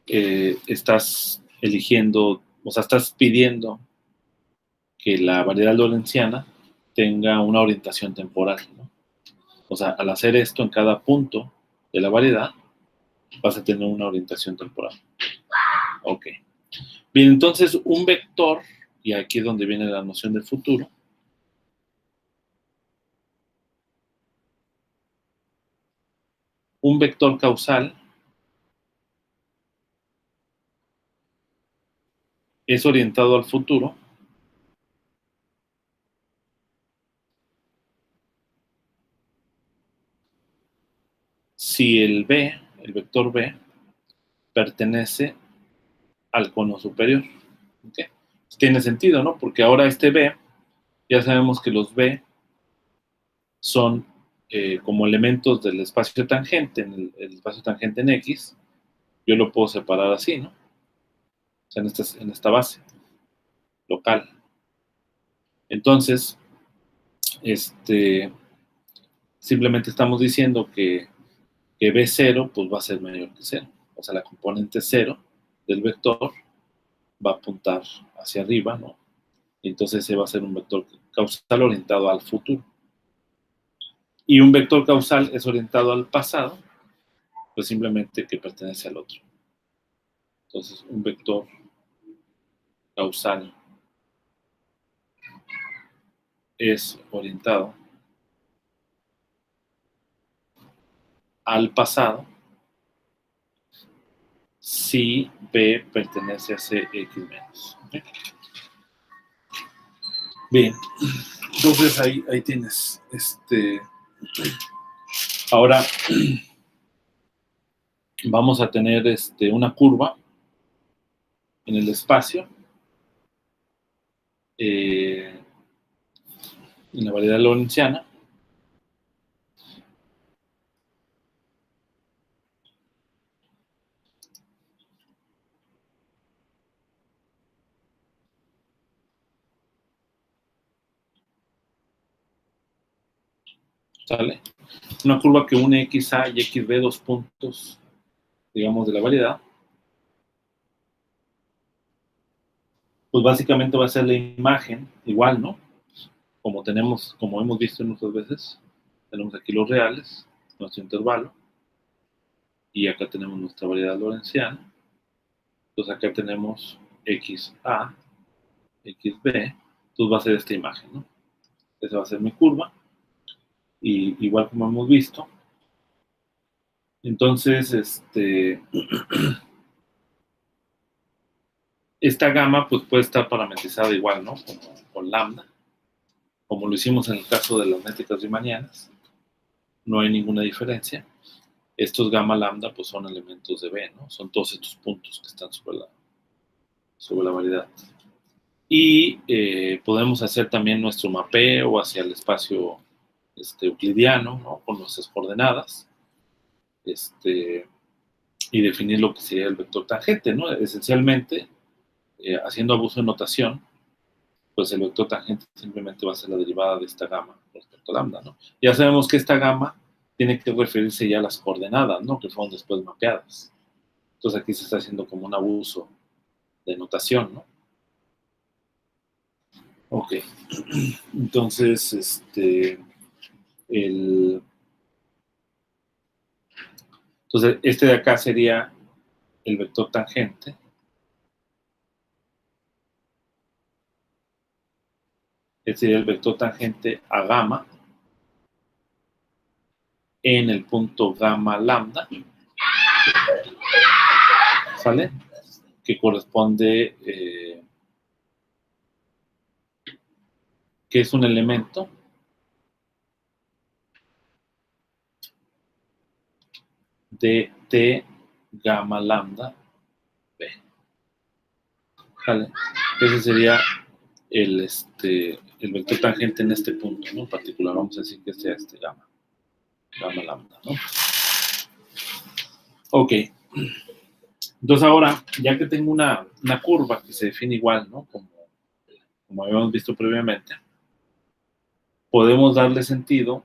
Speaker 1: estás eligiendo, o sea, estás pidiendo que la variedad lorentziana tenga una orientación temporal, ¿no? O sea, al hacer esto en cada punto de la variedad, vas a tener una orientación temporal. Ok. Bien, entonces un vector, y aquí es donde viene la noción del futuro, un vector causal es orientado al futuro si el B, el vector B, pertenece al cono superior. ¿Okay? Tiene sentido, ¿no? Porque ahora este B, ya sabemos que los B son como elementos del espacio tangente, en el espacio tangente en X, yo lo puedo separar así, ¿no? O sea, en esta base local. Entonces, simplemente estamos diciendo que B0 pues va a ser mayor que 0. O sea, la componente 0 del vector va a apuntar hacia arriba, ¿no? Entonces ese va a ser un vector causal orientado al futuro. Y un vector causal es orientado al pasado, pues simplemente que pertenece al otro. Entonces un vector causal es orientado al pasado si B pertenece a CX menos. ¿Okay? Bien, entonces ahí tienes. Ahora vamos a tener una curva en el espacio en la variedad lorentziana. ¿Sale? Una curva que une XA y XB, dos puntos, digamos, de la variedad. Pues básicamente va a ser la imagen igual, ¿no? Como hemos visto muchas veces, tenemos aquí los reales, nuestro intervalo, y acá tenemos nuestra variedad lorentziana. Entonces acá tenemos XA, XB, entonces va a ser esta imagen, ¿no? Esa va a ser mi curva, y igual como hemos visto. Entonces, esta gama pues puede estar parametrizada igual, ¿no? Como con lambda, como lo hicimos en el caso de las métricas riemannianas. No hay ninguna diferencia. Estos gamma lambda pues son elementos de B, ¿no? Son todos estos puntos que están sobre la variedad. Y podemos hacer también nuestro mapeo hacia el espacio euclidiano, ¿no? Con nuestras coordenadas. Y definir lo que sería el vector tangente, ¿no? Esencialmente, haciendo abuso de notación, pues el vector tangente simplemente va a ser la derivada de esta gama respecto a lambda, ¿no? Ya sabemos que esta gama tiene que referirse ya a las coordenadas, ¿no? Que fueron después mapeadas. Entonces aquí se está haciendo como un abuso de notación, ¿no? Ok. Entonces, entonces, este de acá sería el vector tangente. Este sería el vector tangente a gamma en el punto gamma lambda. ¿Sale? Que corresponde, que es un elemento de T gamma lambda B. ¿Sale? Ese sería el vector tangente en este punto, ¿no? En particular, vamos a decir que sea gamma lambda, ¿no? Ok. Entonces ahora, ya que tengo una curva que se define igual, ¿no? Como habíamos visto previamente, podemos darle sentido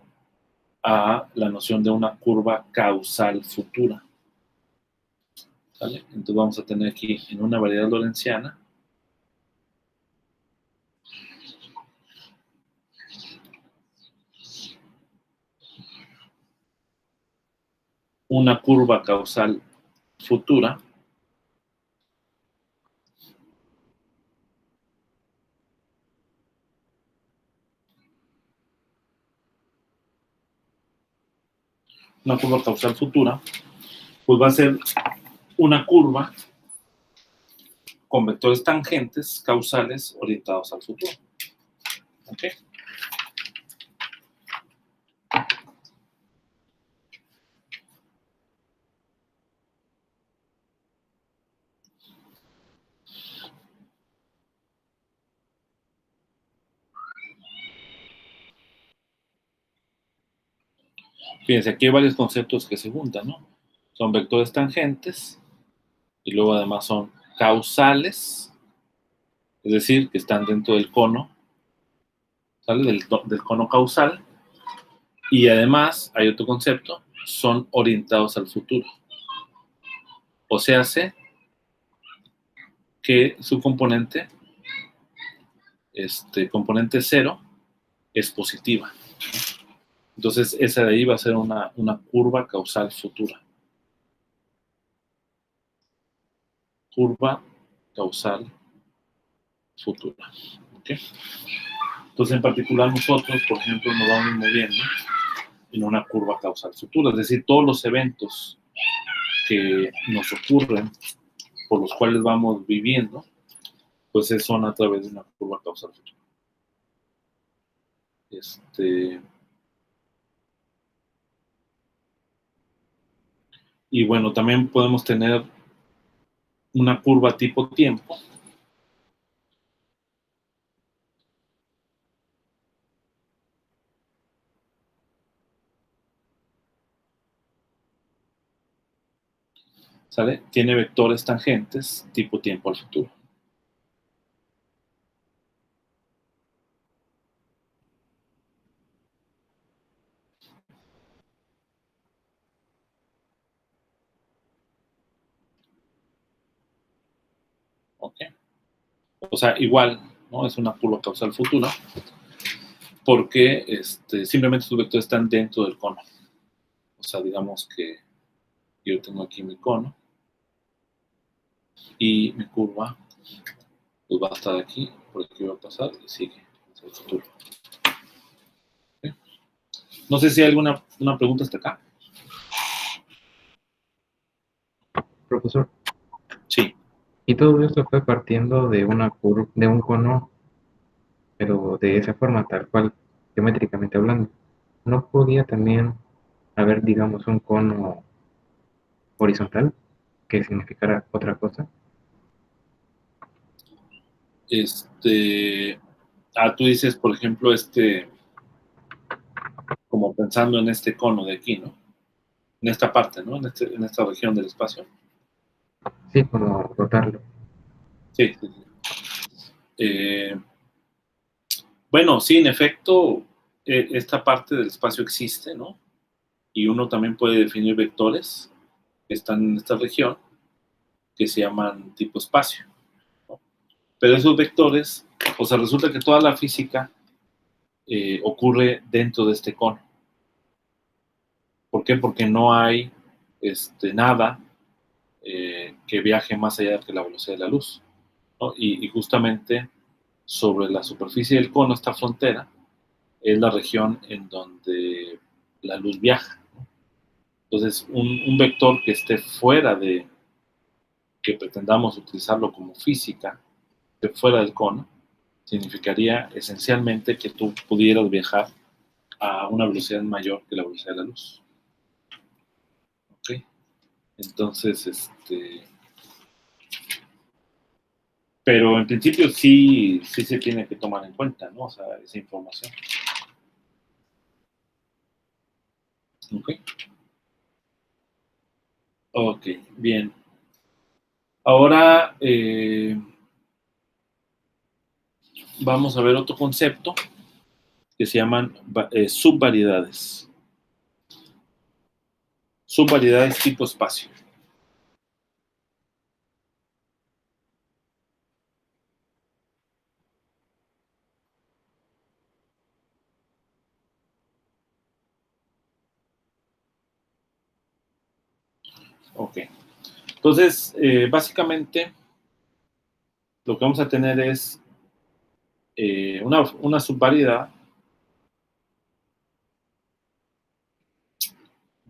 Speaker 1: a la noción de una curva causal futura. ¿Sale? Entonces vamos a tener aquí en una variedad lorentziana una curva causal futura pues va a ser una curva con vectores tangentes causales orientados al futuro. ¿Ok? Fíjense, aquí hay varios conceptos que se juntan, ¿no? Son vectores tangentes y luego además son causales, es decir, que están dentro del cono, ¿sale? Del cono causal. Y además hay otro concepto, son orientados al futuro. O sea, hace que su componente componente 0 es positiva. Entonces, esa de ahí va a ser una curva causal futura. Curva causal futura. ¿Okay? Entonces, en particular, nosotros, por ejemplo, nos vamos moviendo en una curva causal futura. Es decir, todos los eventos que nos ocurren, por los cuales vamos viviendo, pues son a través de una curva causal futura. Y bueno, también podemos tener una curva tipo tiempo. ¿Sale? Tiene vectores tangentes tipo tiempo al futuro. ¿Ok? O sea, igual, ¿no? Es una curva causal futura porque simplemente sus vectores están dentro del cono. O sea, digamos que yo tengo aquí mi cono y mi curva pues va a estar aquí, por aquí va a pasar y sigue hacia el futuro. ¿Okay? No sé si hay alguna pregunta hasta acá.
Speaker 2: Profesor.
Speaker 1: Sí.
Speaker 2: Y todo esto fue partiendo de una curva, de un cono, pero de esa forma, tal cual, geométricamente hablando. ¿No podía también haber, digamos, un cono horizontal que significara otra cosa?
Speaker 1: Tú dices, por ejemplo, como pensando en este cono de aquí, ¿no? En esta parte, ¿no? En esta región del espacio.
Speaker 2: Sí, como rotarlo.
Speaker 1: Sí. Bueno, sí, en efecto, esta parte del espacio existe, ¿no? Y uno también puede definir vectores que están en esta región que se llaman tipo espacio, ¿no? Pero esos vectores, o sea, resulta que toda la física ocurre dentro de este cono. ¿Por qué? Porque no hay nada que viaje más allá de la velocidad de la luz, ¿no? Y justamente sobre la superficie del cono, esta frontera, es la región en donde la luz viaja, ¿no? Entonces, un vector que esté fuera de, que pretendamos utilizarlo como física, de fuera del cono, significaría esencialmente que tú pudieras viajar a una velocidad mayor que la velocidad de la luz. ¿Ok? Entonces, pero en principio sí se tiene que tomar en cuenta, ¿no? O sea, esa información. ¿Ok? Ok, bien. Ahora vamos a ver otro concepto que se llaman subvariedades. Subvariedades tipo espacio. Ok. Entonces, básicamente, lo que vamos a tener es una subvariedad.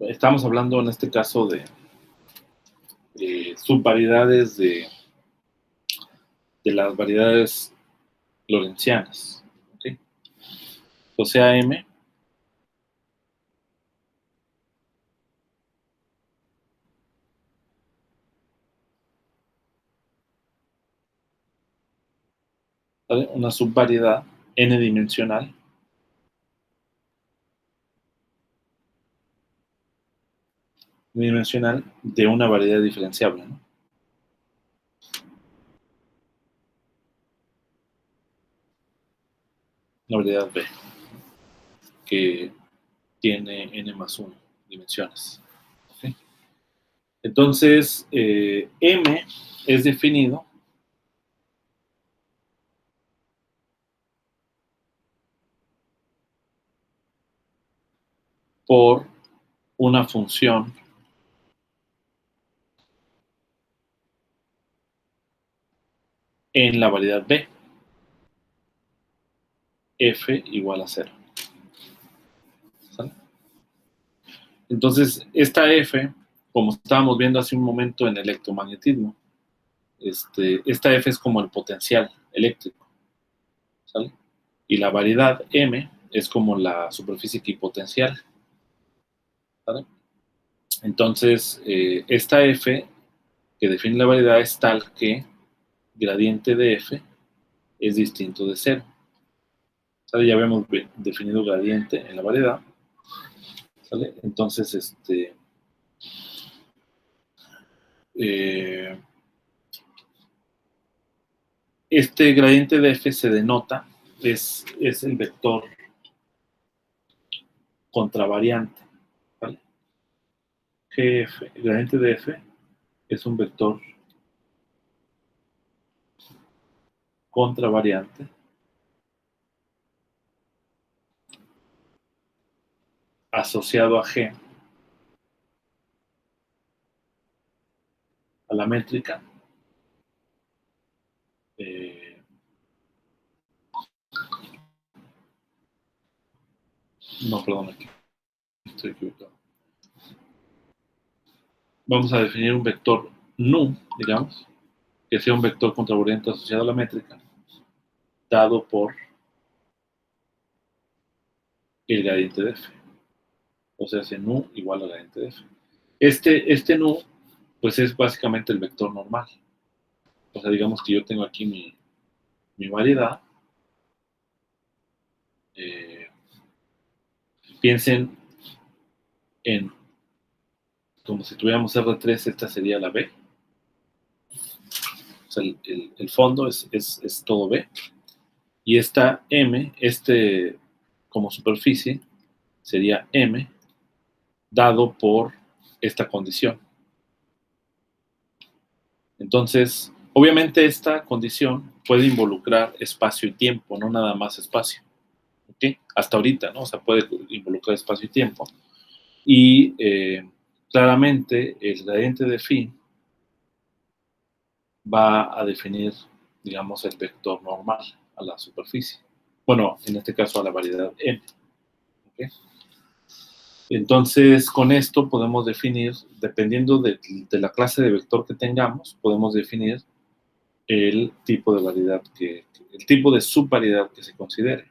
Speaker 1: Estamos hablando en este caso de subvariedades de las variedades lorentzianas. ¿Okay? O sea, M ¿vale? Una subvariedad n-dimensional de una variedad diferenciable, ¿no? Una variedad B que tiene n más 1 dimensiones. ¿Okay? Entonces, M es definido por una función en la variedad b, f igual a 0. ¿Sale? Entonces, esta f, como estábamos viendo hace un momento en electromagnetismo, esta f es como el potencial eléctrico, ¿sale? Y la variedad m es como la superficie equipotencial, ¿sale? Entonces, esta f que define la variedad es tal que gradiente de f es distinto de 0. ¿Sale? Ya habíamos definido gradiente en la variedad, ¿sale? Entonces, este gradiente de f se denota, es el vector contravariante, ¿vale? GF, el gradiente de f es un vector contravariante asociado a G, a la métrica, no, perdón, aquí estoy equivocado. Vamos a definir un vector nu, digamos, que sea un vector contravariante asociado a la métrica, dado por el gradiente de f. O sea, ese nu igual al gradiente de f. Este nu, pues es básicamente el vector normal. O sea, digamos que yo tengo aquí mi variedad. Piensen en como si tuviéramos R3, esta sería la B. O sea, el fondo es todo B. Y esta M, como superficie, sería M, dado por esta condición. Entonces, obviamente esta condición puede involucrar espacio y tiempo, no nada más espacio. ¿Okay? Hasta ahorita, ¿no? O sea, puede involucrar espacio y tiempo. Y claramente el gradiente de phi va a definir, digamos, el vector normal a la superficie. Bueno, en este caso a la variedad M. ¿Okay? Entonces, con esto podemos definir, dependiendo de la clase de vector que tengamos, podemos definir el tipo de variedad el tipo de subvariedad que se considere.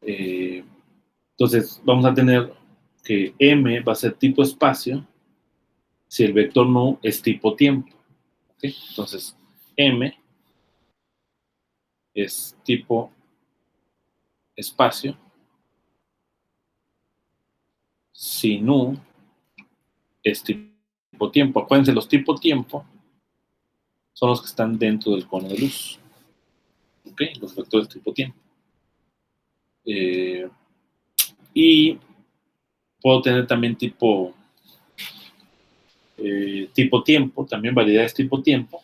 Speaker 1: Entonces, vamos a tener que M va a ser tipo espacio si el vector nu es tipo tiempo. ¿Okay? Entonces, M es tipo espacio si nu es tipo tiempo. Acuérdense, los tipo tiempo son los que están dentro del cono de luz. ¿Ok? Los vectores tipo tiempo. Y puedo tener también tipo tiempo, también variedades tipo tiempo.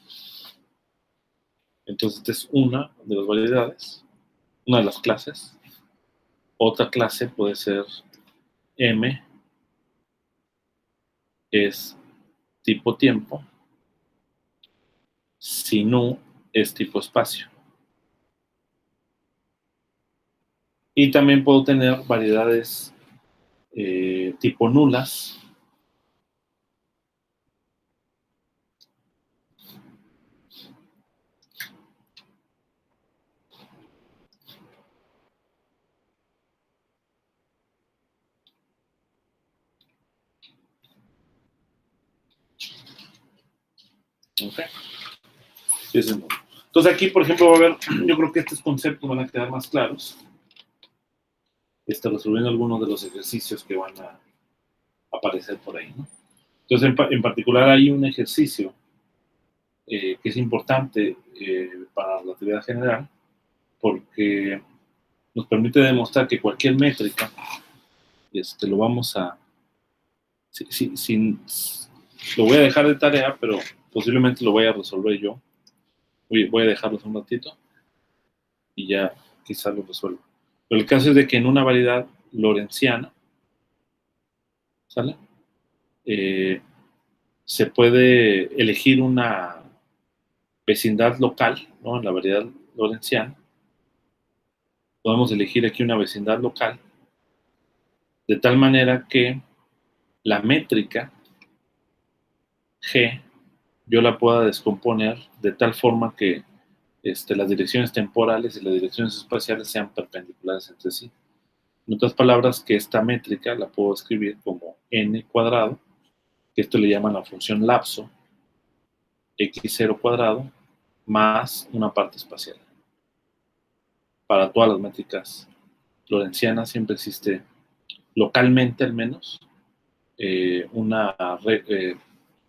Speaker 1: Entonces, esta es una de las variedades, una de las clases. Otra clase puede ser M, es tipo tiempo, si nu es tipo espacio. Y también puedo tener variedades tipo nulas. ¿Ok? Sí, es el nulo. Entonces aquí, por ejemplo, va a haber, yo creo que estos conceptos van a quedar más claros. Resolviendo algunos de los ejercicios que van a aparecer por ahí, ¿no? Entonces, en particular hay un ejercicio que es importante para la teoría general, porque nos permite demostrar que cualquier métrica, lo vamos a, lo voy a dejar de tarea, pero posiblemente lo voy a resolver yo. Voy a dejarlos un ratito y ya quizás lo resuelva. Pero el caso es de que en una variedad lorentziana, ¿sale? Se puede elegir una vecindad local, ¿no? En la variedad lorentziana. Podemos elegir aquí una vecindad local, de tal manera que la métrica G yo la pueda descomponer de tal forma que las direcciones temporales y las direcciones espaciales sean perpendiculares entre sí. En otras palabras, que esta métrica la puedo escribir como n cuadrado, que esto le llaman la función lapso, x0 cuadrado, más una parte espacial. Para todas las métricas lorentzianas siempre existe, localmente al menos,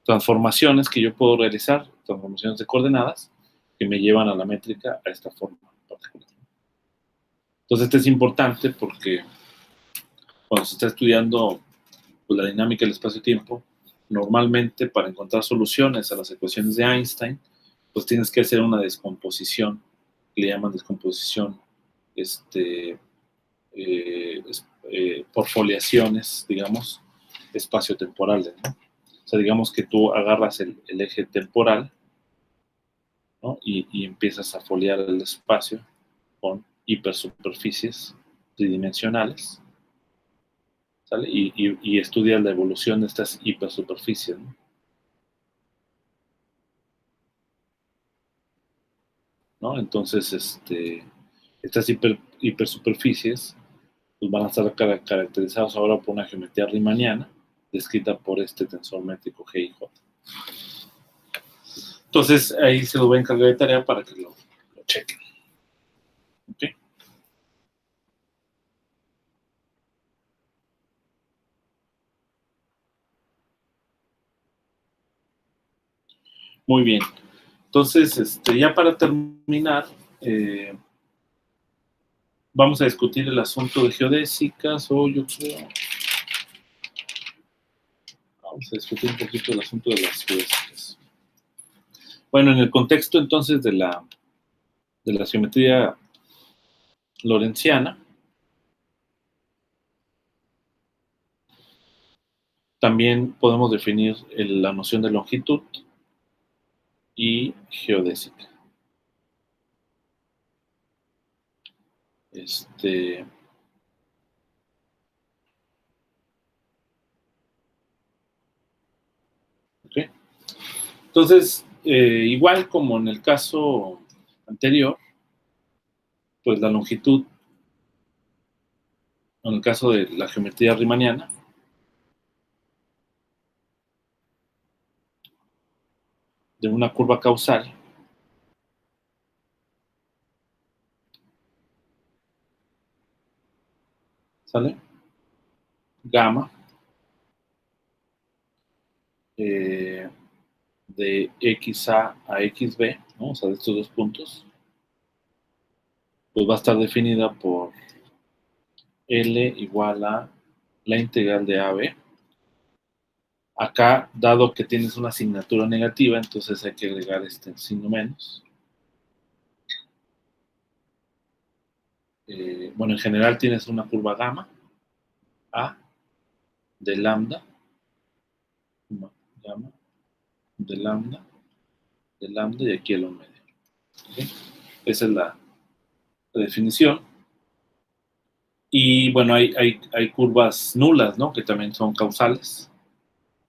Speaker 1: transformaciones que yo puedo realizar, transformaciones de coordenadas, que me llevan a la métrica a esta forma particular. Entonces, esto es importante porque cuando se está estudiando pues, la dinámica del espacio-tiempo, normalmente para encontrar soluciones a las ecuaciones de Einstein, pues tienes que hacer una descomposición, que le llaman descomposición por foliaciones, digamos, espacio-temporales, ¿no? O sea, digamos que tú agarras el eje temporal, ¿no? y empiezas a foliar el espacio con hipersuperficies tridimensionales, ¿sale? Y estudias la evolución de estas hipersuperficies, ¿no? ¿No? Entonces, estas hipersuperficies pues van a estar caracterizadas ahora por una geometría riemanniana, descrita por este tensor métrico G y J. Entonces, ahí se lo voy a encargar de tarea para que lo chequen. ¿Ok? Muy bien. Entonces, ya para terminar, vamos a discutir el asunto de geodésicas, o yo creo... Vamos a discutir un poquito el asunto de las geodésicas. Bueno, en el contexto entonces de la geometría lorentziana, también podemos definir la noción de longitud y geodésica. ¿Okay? Entonces, igual como en el caso anterior, pues la longitud, en el caso de la geometría riemanniana, de una curva causal, ¿sale? Gamma de XA a XB, ¿no? O sea, de estos dos puntos, pues va a estar definida por L igual a la integral de AB. Acá, dado que tienes una asignatura negativa, entonces hay que agregar este signo menos. Bueno, en general tienes una curva gamma A de lambda, gamma de lambda, y aquí el 1 medio. ¿Okay? Esa es la definición. Y bueno, hay curvas nulas, ¿no? Que también son causales.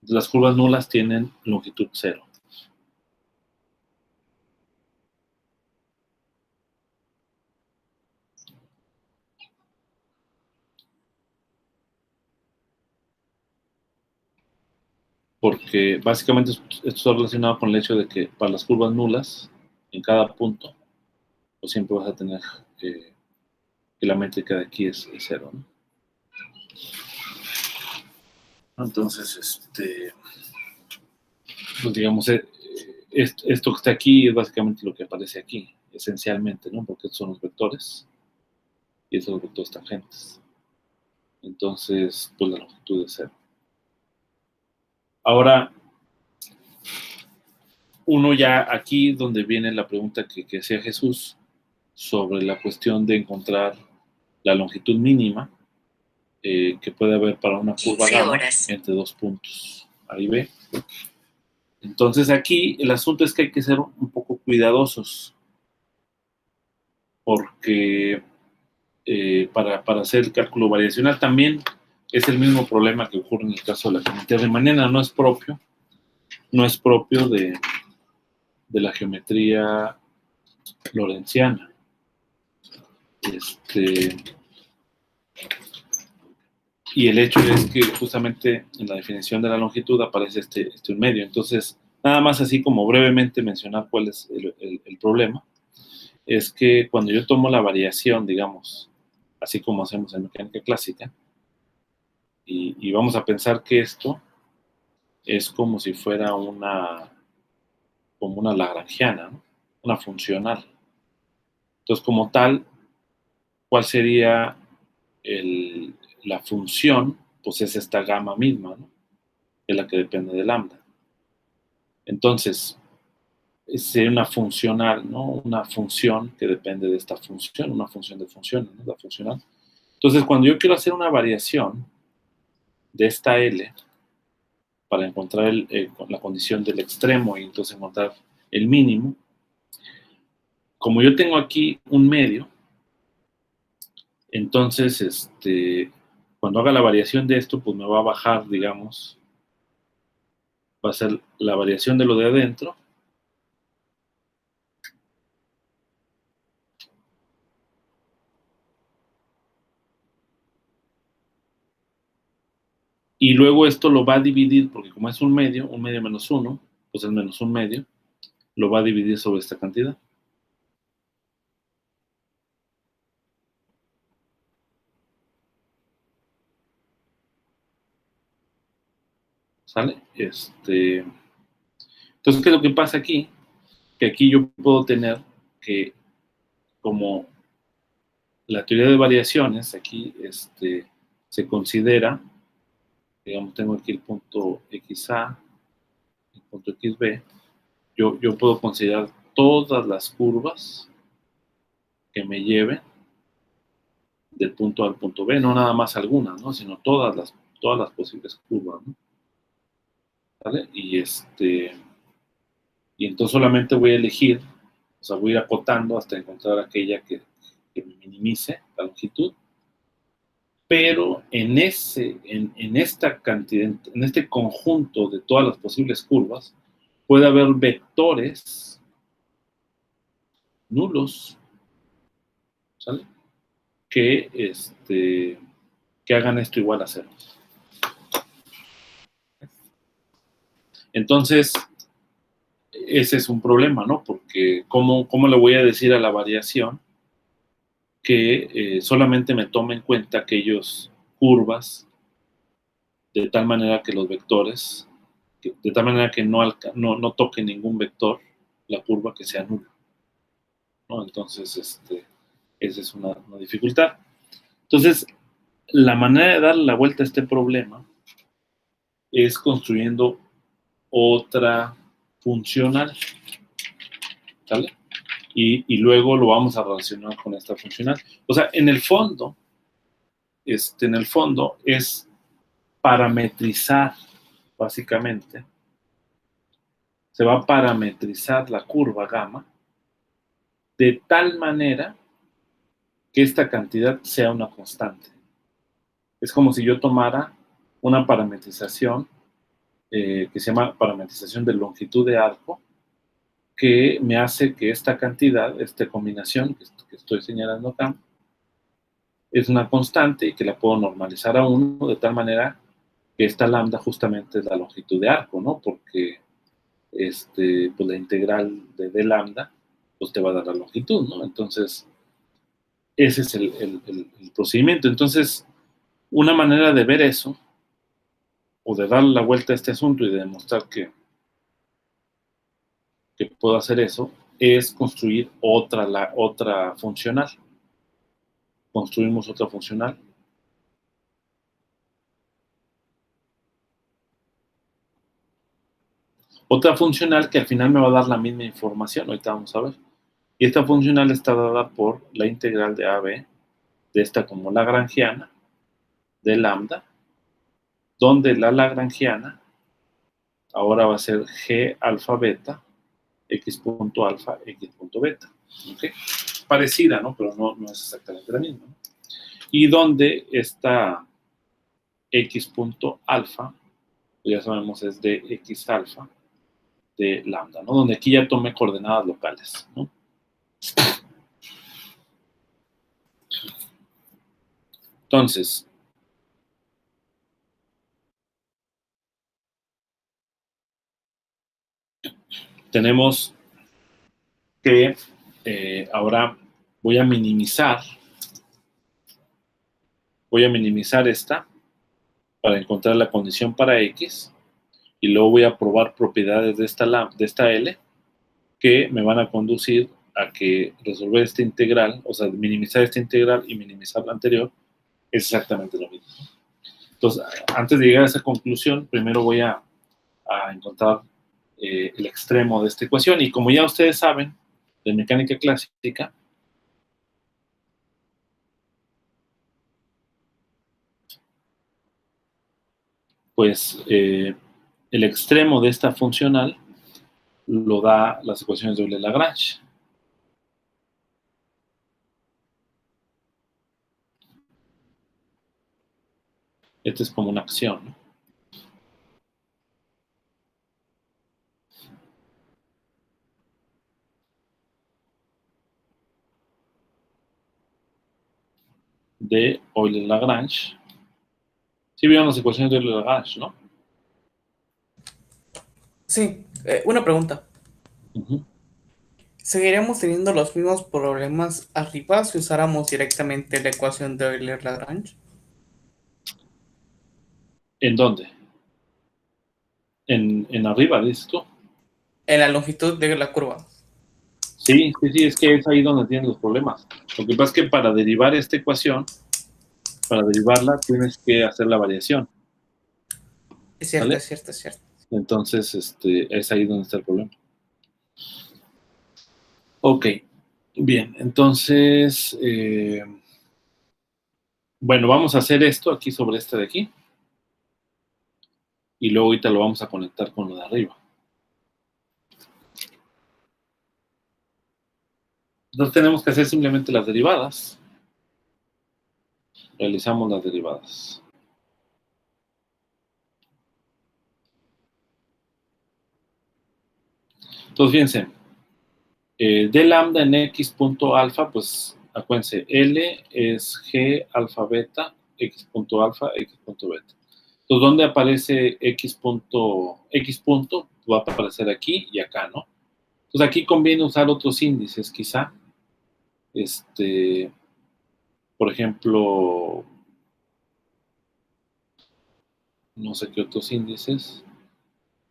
Speaker 1: Las curvas nulas tienen longitud 0. Porque básicamente esto está relacionado con el hecho de que para las curvas nulas, en cada punto, pues siempre vas a tener que la métrica de aquí es 0, ¿no? Entonces, pues digamos, esto que está aquí es básicamente lo que aparece aquí, esencialmente, ¿no? Porque estos son los vectores y estos son los vectores tangentes. Entonces, pues la longitud es 0. Ahora, uno ya aquí donde viene la pregunta que hacía Jesús sobre la cuestión de encontrar la longitud mínima, que puede haber para una curva
Speaker 4: 15
Speaker 1: gamma
Speaker 4: horas.
Speaker 1: entre dos puntos. Ahí ve. Entonces aquí el asunto es que hay que ser un poco cuidadosos, porque para hacer el cálculo variacional también es el mismo problema que ocurre en el caso de la geometría riemanniana. No es propio de la geometría lorentziana. Y el hecho es que justamente en la definición de la longitud aparece este un medio. Entonces, nada más así como brevemente mencionar cuál es el problema, es que cuando yo tomo la variación, digamos, así como hacemos en mecánica clásica, y vamos a pensar que esto es como si fuera como una lagrangiana, ¿no? Una funcional. Entonces, como tal, ¿cuál sería la función? Pues es esta gamma misma, ¿no? Es la que depende de lambda. Entonces, sería una funcional, ¿no? Una función que depende de esta función, una función de funciones, ¿no? La funcional. Entonces, cuando yo quiero hacer una variación de esta L para encontrar la condición del extremo y entonces encontrar el mínimo, como yo tengo aquí un medio, entonces, cuando haga la variación de esto, pues me va a bajar, digamos, va a ser la variación de lo de adentro, y luego esto lo va a dividir, porque como es un medio menos 1, pues el menos un medio, lo va a dividir sobre esta cantidad. ¿Sale? Entonces, ¿qué es lo que pasa aquí? Que aquí yo puedo tener que, como la teoría de variaciones, aquí se considera, digamos, tengo aquí el punto XA, el punto XB, yo puedo considerar todas las curvas que me lleven del punto A al punto B, no nada más algunas, ¿no? Sino todas las posibles curvas, ¿no? ¿Vale? Y entonces solamente voy a elegir, o sea, voy a ir acotando hasta encontrar aquella que me minimice la longitud, pero en esta cantidad, en este conjunto de todas las posibles curvas, puede haber vectores nulos, ¿sale? Que hagan esto igual a cero. Entonces, ese es un problema, ¿no? Porque ¿cómo le voy a decir a la variación que solamente me tome en cuenta aquellas curvas de tal manera que los vectores, de tal manera que no toque ningún vector la curva que sea nula, ¿no? Entonces, esa es una dificultad. Entonces, la manera de darle la vuelta a este problema es construyendo otra funcional, ¿sale? Y luego lo vamos a relacionar con esta funcional. O sea, en el fondo es parametrizar, básicamente. Se va a parametrizar la curva gamma de tal manera que esta cantidad sea una constante. Es como si yo tomara una parametrización que se llama parametrización de longitud de arco, que me hace que esta cantidad, esta combinación que estoy señalando acá, es una constante y que la puedo normalizar a 1 de tal manera que esta lambda justamente es la longitud de arco, ¿no? Porque pues la integral de lambda pues te va a dar la longitud, ¿no? Entonces, ese es el procedimiento. Entonces, una manera de ver eso, o de darle la vuelta a este asunto y de demostrar que puedo hacer eso, es construir otra funcional. Construimos otra funcional. Otra funcional que al final me va a dar la misma información, ahorita vamos a ver. Y esta funcional está dada por la integral de AB, de esta como lagrangiana, de lambda, donde la lagrangiana ahora va a ser G alfa beta, X punto alfa, X punto beta. ¿Okay? Parecida, ¿no? Pero no es exactamente la misma, ¿no? Y donde esta X punto alfa, ya sabemos es de X alfa de lambda, ¿no? Donde aquí ya tomé coordenadas locales, ¿no? Entonces, tenemos que ahora voy a minimizar esta para encontrar la condición para X y luego voy a probar propiedades de esta L que me van a conducir a que resolver esta integral, o sea, minimizar esta integral y minimizar la anterior, es exactamente lo mismo. Entonces, antes de llegar a esa conclusión, primero voy a encontrar el extremo de esta ecuación. Y como ya ustedes saben, de mecánica clásica, pues el extremo de esta funcional lo da las ecuaciones de Euler-Lagrange. Esta es como una acción, ¿no? De Euler-Lagrange. Sí vieron las ecuaciones de Euler-Lagrange, ¿no?
Speaker 3: Sí, una pregunta. ¿Seguiríamos teniendo los mismos problemas arriba si usáramos directamente la ecuación de Euler-Lagrange?
Speaker 1: ¿En dónde? En arriba, dices tú.
Speaker 3: En la longitud de la curva.
Speaker 1: Sí, es que es ahí donde tienen los problemas. Lo que pasa es que para derivar esta ecuación, para derivarla, tienes que hacer la variación.
Speaker 3: Es cierto,
Speaker 1: ¿Vale?
Speaker 3: es cierto, es cierto.
Speaker 1: Entonces, es ahí donde está el problema. Ok, bien, entonces, bueno, vamos a hacer esto aquí sobre este de aquí. Y luego ahorita lo vamos a conectar con lo de arriba. Entonces tenemos que hacer simplemente las derivadas. Realizamos las derivadas. Entonces, fíjense, de lambda en x punto alfa, pues acuérdense, L es G alfa beta, x punto alfa, x punto beta. Entonces, ¿dónde aparece x punto? X punto va a aparecer aquí y acá, ¿no? Entonces, aquí conviene usar otros índices, quizá. Por ejemplo, no sé qué otros índices,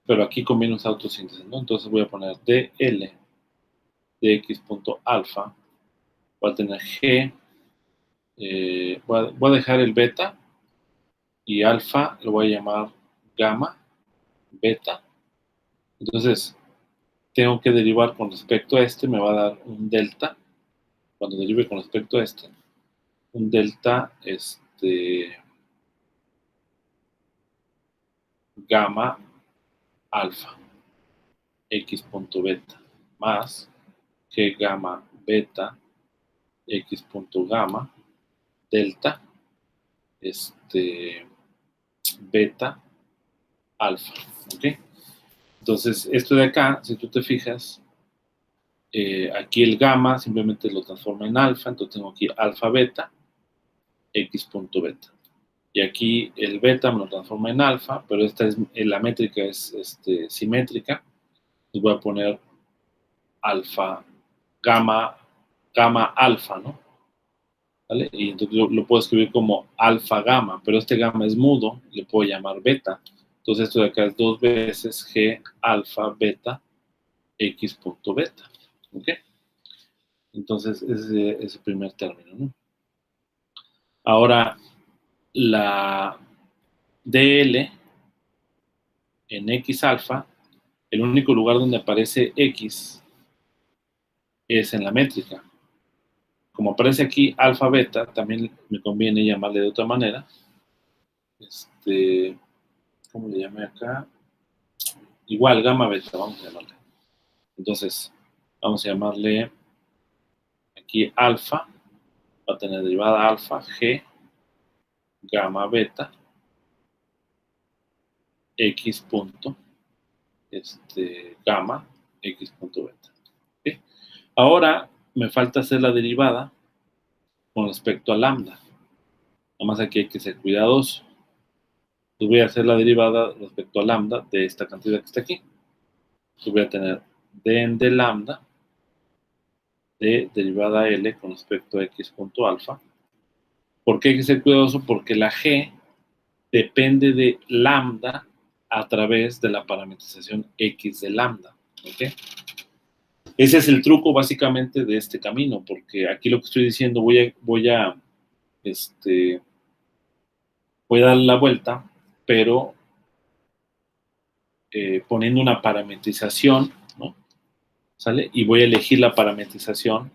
Speaker 1: pero aquí conviene usar otros índices, ¿no? Entonces voy a poner dl de x punto alfa, voy a tener g, voy a dejar el beta y alfa lo voy a llamar gamma, beta. Entonces, tengo que derivar con respecto a este, me va a dar un delta, cuando derive con respecto a este, un delta, gamma alfa, x punto beta, más g gamma beta, x punto gamma, delta, beta, alfa, ¿ok? Entonces, esto de acá, si tú te fijas, aquí el gamma simplemente lo transforma en alfa, entonces tengo aquí alfa beta, x punto beta. Y aquí el beta me lo transforma en alfa, pero la métrica es simétrica. Entonces voy a poner alfa, gamma alfa, ¿no? ¿Vale? Y entonces lo puedo escribir como alfa gamma, pero este gamma es mudo, le puedo llamar beta. Entonces esto de acá es 2 veces g alfa beta x punto beta. ¿Ok? Entonces ese es el primer término, ¿no? Ahora, la dl en x alfa, el único lugar donde aparece x es en la métrica. Como aparece aquí alfa beta, también me conviene llamarle de otra manera. ¿cómo le llamé acá? Igual, gamma beta, vamos a llamarle. Entonces, vamos a llamarle aquí alfa, va a tener derivada alfa, g, gamma beta, x punto, gamma, x punto beta. ¿Okay? Ahora me falta hacer la derivada con respecto a lambda. Nada más aquí hay que ser cuidadoso. Entonces voy a hacer la derivada respecto a lambda de esta cantidad que está aquí. Entonces voy a tener den de lambda de derivada L con respecto a x punto alfa. ¿Por qué hay que ser cuidadoso? Porque la G depende de lambda a través de la parametrización X de lambda. ¿Okay? Ese es el truco básicamente de este camino, porque aquí lo que estoy diciendo, voy a dar la vuelta, pero poniendo una parametrización, ¿no? ¿Sale? Y voy a elegir la parametrización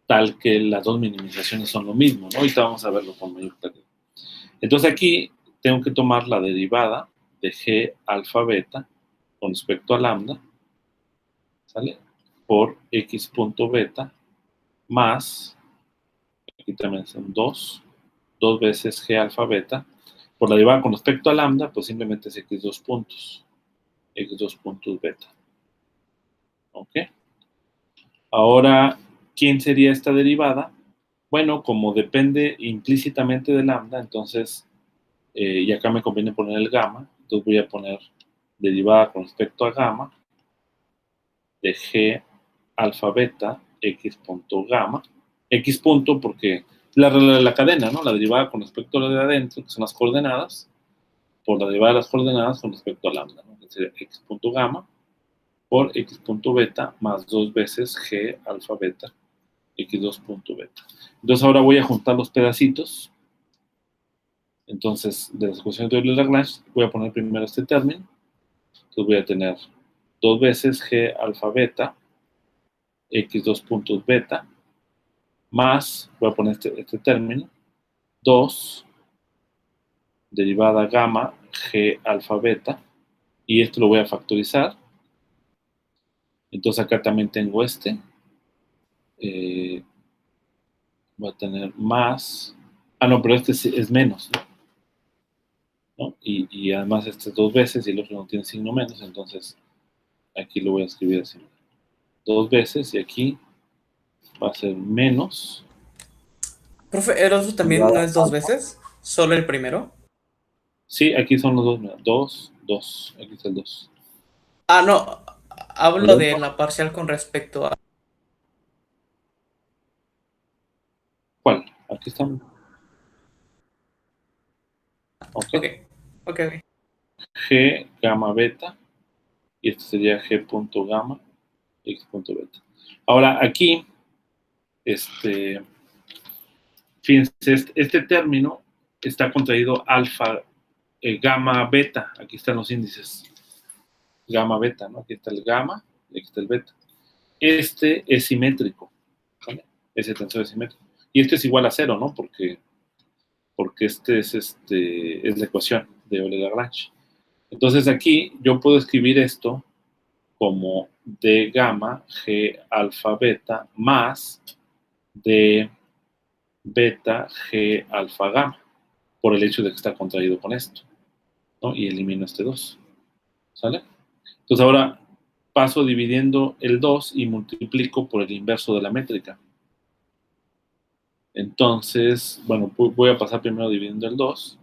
Speaker 1: tal que las dos minimizaciones son lo mismo, ¿no? Ahorita vamos a verlo con mayor claridad. Entonces aquí tengo que tomar la derivada de g alfa beta con respecto a lambda, ¿sale? Por x punto beta más, aquí también son 2 veces g alfa beta, por la derivada con respecto a lambda, pues simplemente es x2 puntos beta. ¿Ok? Ahora, ¿quién sería esta derivada? Bueno, como depende implícitamente de lambda, entonces, y acá me conviene poner el gamma, entonces voy a poner derivada con respecto a gamma de g alfa beta x punto gamma, x punto porque la cadena, ¿no? La derivada con respecto a lo de adentro, que son las coordenadas, por la derivada de las coordenadas con respecto a lambda, ¿no? Que sería x punto gamma por x punto beta más 2 veces g alfa beta x2 punto beta. Entonces ahora voy a juntar los pedacitos. Entonces, de las ecuaciones de Euler-Lagrange, voy a poner primero este término. Entonces voy a tener 2 veces g alfa beta x2 puntos beta más, voy a poner este término, 2 derivada gamma g alfa beta, y esto lo voy a factorizar. Entonces acá también tengo voy a tener más, no, pero este es menos, ¿no? Y además este es 2 veces y el otro no tiene signo menos, entonces aquí lo voy a escribir así. 2 veces y aquí va a ser menos.
Speaker 3: Profe, ¿el otro también no es 2 veces? ¿Solo el primero?
Speaker 1: Sí, aquí son los dos, mira, 2, 2, aquí está el 2.
Speaker 3: Ah, no, hablo de la parcial con respecto a...
Speaker 1: ¿Cuál? Aquí están.
Speaker 3: Ok, ok.
Speaker 1: G gamma beta, y esto sería G punto gamma, X punto beta. Ahora aquí, fíjense, este término está contraído alfa, gamma, beta. Aquí están los índices. Gamma, beta, ¿no? Aquí está el gamma y aquí está el beta. Este es simétrico, ¿vale? Ese tensor es simétrico. Y este es igual a 0, ¿no? Porque este es la ecuación de Euler-Lagrange. Entonces aquí yo puedo escribir esto como d gamma g alfa beta más d beta g alfa gamma, por el hecho de que está contraído con esto, ¿no? Y elimino este 2, ¿sale? Entonces ahora paso dividiendo el 2 y multiplico por el inverso de la métrica. Entonces, bueno, voy a pasar primero dividiendo el 2,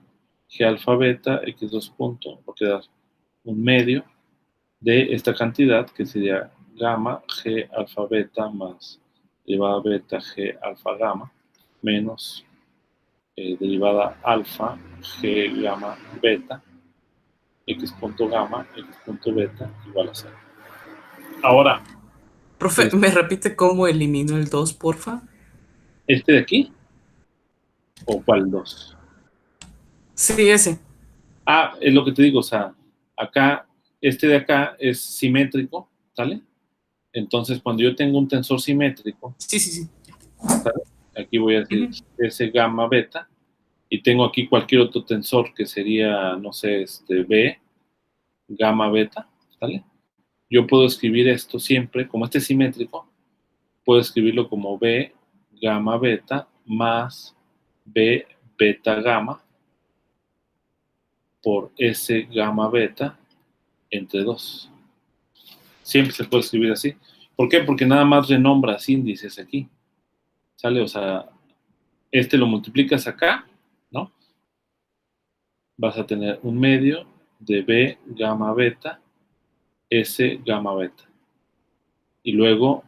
Speaker 1: g alfa beta x2 punto, va a quedar un medio de esta cantidad que sería gamma g alfa beta más derivada beta g alfa gamma menos derivada alfa g gamma beta x punto gamma x punto beta igual a 0. Ahora,
Speaker 3: Profe, ¿me repite cómo elimino el 2, porfa?
Speaker 1: ¿este de aquí? ¿O cuál 2?
Speaker 3: Sí, ese.
Speaker 1: Es lo que te digo, o sea, acá, este de acá es simétrico, ¿sale? Entonces, cuando yo tengo un tensor simétrico,
Speaker 3: Sí.
Speaker 1: ¿sale? Aquí voy a decir S gamma beta, y tengo aquí cualquier otro tensor que sería, no sé, B, gamma, beta, ¿vale? Yo puedo escribir esto siempre, como este es simétrico, puedo escribirlo como B, gamma, beta, más B, beta, gamma, por S, gamma, beta, entre 2. Siempre se puede escribir así. ¿Por qué? Porque nada más renombras índices aquí, ¿sale? O sea, lo multiplicas acá, ¿no? Vas a tener un medio de B, gamma, beta, S, gamma, beta. Y luego,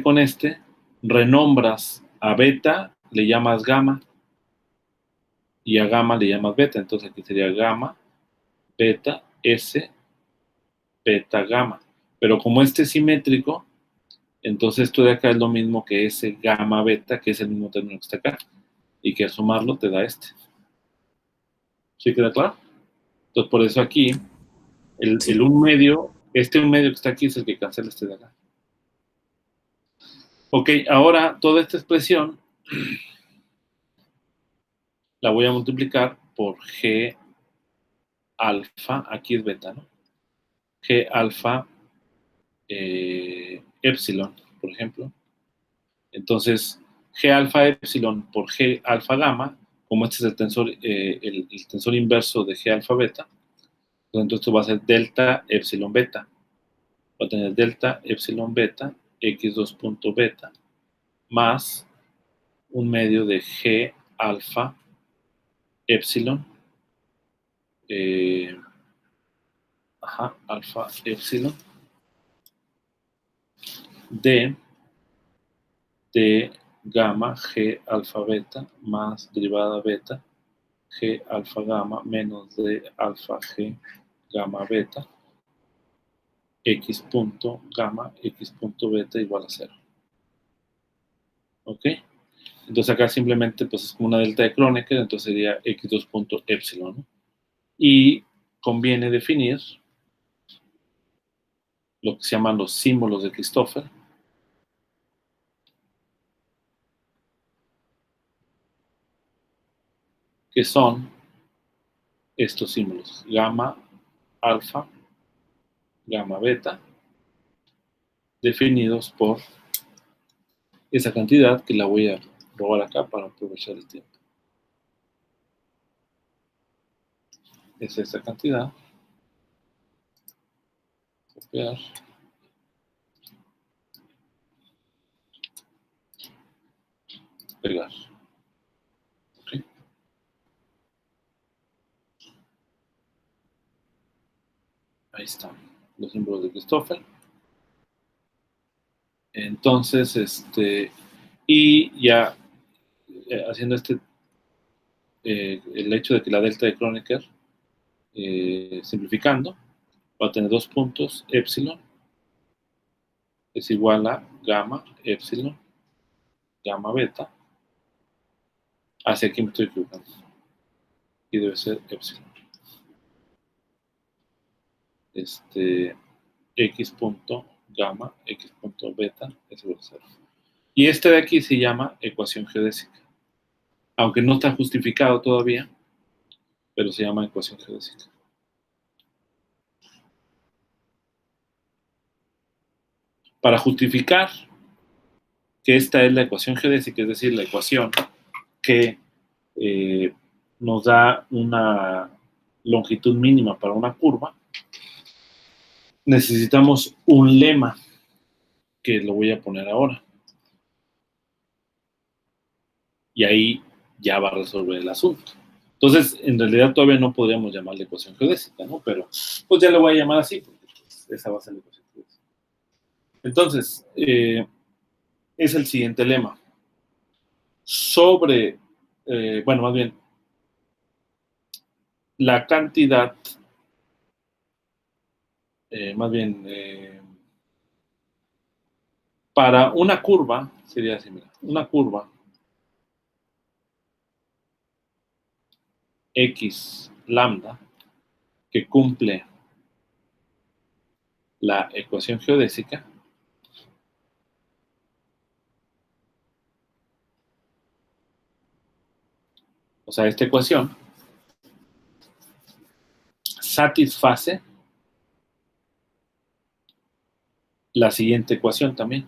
Speaker 1: con renombras a beta, le llamas gamma, y a gamma le llamas beta. Entonces aquí sería gamma, beta, S, beta, gamma. Pero como es simétrico, entonces esto de acá es lo mismo que S, gamma, beta, que es el mismo término que está acá. Y que al sumarlo te da ¿Sí queda claro? Entonces por eso aquí, el 1 medio, un medio que está aquí es el que cancela de acá. Ok, ahora toda esta expresión la voy a multiplicar por G alfa, aquí es beta, ¿no? G alfa epsilon, por ejemplo. Entonces, G alfa epsilon por G alfa gamma, como este es el tensor inverso de G alfa beta, pues entonces esto va a ser delta epsilon beta. Va a tener delta epsilon beta, x2 punto beta, más un medio de G alfa epsilon, alfa epsilon, de gamma G alfa beta más derivada beta G alfa gamma menos de alfa G gamma beta x punto gamma x punto beta igual a 0. ¿Ok? Entonces acá simplemente pues es como una delta de Kronecker, entonces sería x2 punto epsilon, ¿no? Y conviene definir lo que se llaman los símbolos de Christoffel, que son estos símbolos, gamma, alfa, gamma, beta, definidos por esa cantidad que la voy a robar acá para aprovechar el tiempo. Es esta cantidad. Copiar. Pegar. ¿Okay? Ahí están los símbolos de Christoffel. Entonces, y ya haciendo el hecho de que la delta de Kronecker, simplificando, va a tener 2 puntos, epsilon, es igual a gamma, epsilon, gamma, beta. Hacia aquí me estoy equivocando. Y debe ser epsilon. X punto gamma, X punto beta es igual a 0. Y de aquí se llama ecuación geodésica. Aunque no está justificado todavía, pero se llama ecuación geodésica. Para justificar que esta es la ecuación geodésica, es decir, la ecuación que nos da una longitud mínima para una curva, necesitamos un lema que lo voy a poner ahora. Y ahí ya va a resolver el asunto. Entonces, en realidad todavía no podríamos llamarle ecuación geodésica, ¿no? Pero pues ya le voy a llamar así, porque pues, esa va a ser la ecuación geodésica. Entonces, es el siguiente lema. Bueno, más bien, la cantidad, para una curva, sería así, mira, una curva X lambda que cumple la ecuación geodésica sea, esta ecuación satisface la siguiente ecuación también,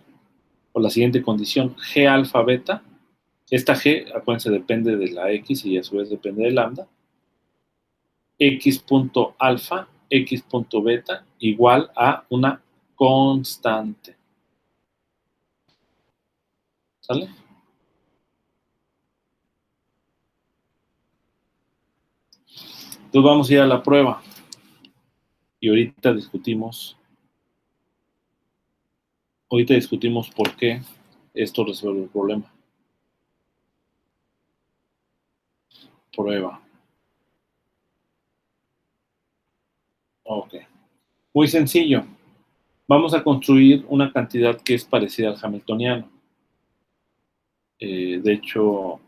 Speaker 1: o la siguiente condición, G alfa beta. Esta G, acuérdense, depende de la X y a su vez depende de lambda. X punto alfa, X punto beta, igual a una constante. ¿Sale? Entonces vamos a ir a la prueba. Y ahorita discutimos por qué esto resuelve el problema. Prueba. Ok. Muy sencillo. Vamos a construir una cantidad que es parecida al hamiltoniano. De hecho,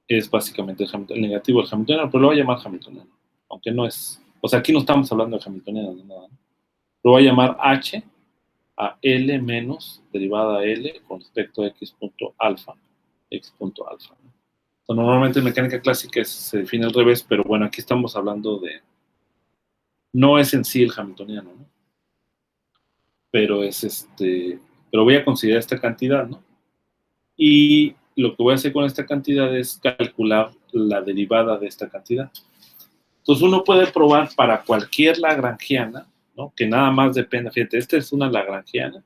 Speaker 1: es básicamente el negativo del hamiltoniano, pero lo voy a llamar hamiltoniano. Aunque no es... O sea, aquí no estamos hablando de hamiltoniano ni nada, ¿no? Lo voy a llamar H a L menos derivada L con respecto a X punto alfa. X punto alfa. Normalmente en mecánica clásica se define al revés, pero bueno, aquí estamos hablando de... No es en sí el hamiltoniano, ¿no? Pero es pero voy a considerar esta cantidad, ¿no? Y lo que voy a hacer con esta cantidad es calcular la derivada de esta cantidad. Entonces uno puede probar para cualquier lagrangiana, ¿no? Que nada más dependa, fíjate, esta es una lagrangiana,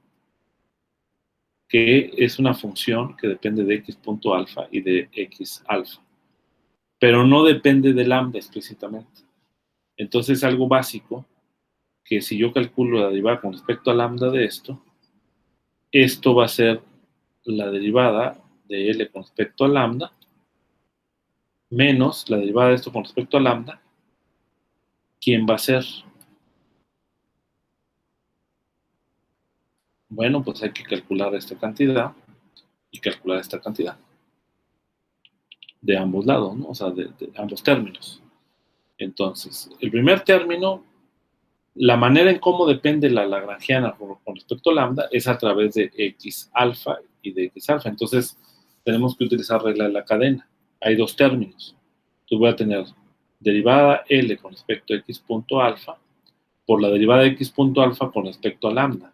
Speaker 1: que es una función que depende de X punto alfa y de X alfa, pero no depende de lambda explícitamente. Entonces es algo básico, que si yo calculo la derivada con respecto a lambda de esto va a ser la derivada de L con respecto a lambda, menos la derivada de esto con respecto a lambda, ¿quién va a ser? Bueno, pues hay que calcular esta cantidad y calcular esta cantidad de ambos lados, ¿no? O sea, de ambos términos. Entonces, el primer término, la manera en cómo depende la lagrangiana con respecto a lambda es a través de X alfa y de X alfa. Entonces, tenemos que utilizar regla de la cadena. Hay dos términos. Entonces voy a tener derivada L con respecto a X punto alfa por la derivada de X punto alfa con respecto a lambda,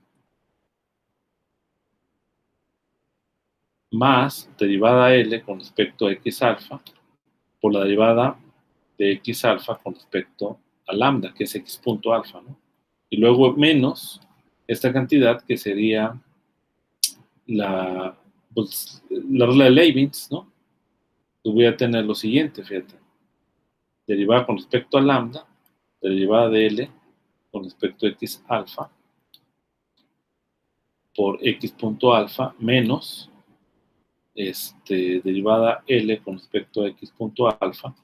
Speaker 1: más derivada L con respecto a X alfa por la derivada de X alfa con respecto a lambda, que es X punto alfa, ¿no? Y luego menos esta cantidad que sería pues, la regla de Leibniz, ¿no? Pues voy a tener lo siguiente, fíjate. Derivada con respecto a lambda, derivada de L con respecto a X alfa por X punto alfa menos derivada L con respecto a X punto alfa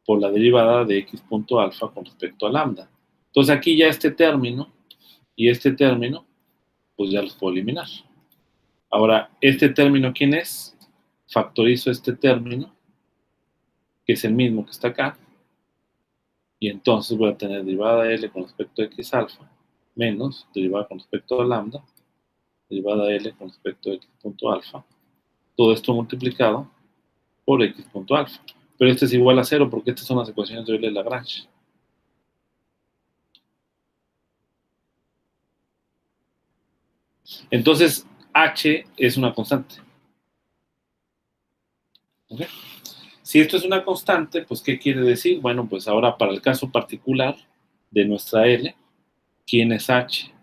Speaker 1: por la derivada de X punto alfa con respecto a lambda. Entonces aquí ya este término y este término, pues ya los puedo eliminar. Ahora, este término, ¿quién es? Factorizo este término, que es el mismo que está acá, y entonces voy a tener derivada L con respecto a X alfa menos derivada con respecto a lambda, derivada L con respecto a X punto alfa, todo esto multiplicado por X punto alfa. Pero este es igual a 0 porque estas son las ecuaciones de Euler-Lagrange. Entonces, H es una constante. ¿Okay? Si esto es una constante, pues ¿qué quiere decir? Bueno, pues ahora para el caso particular de nuestra L, ¿quién es H?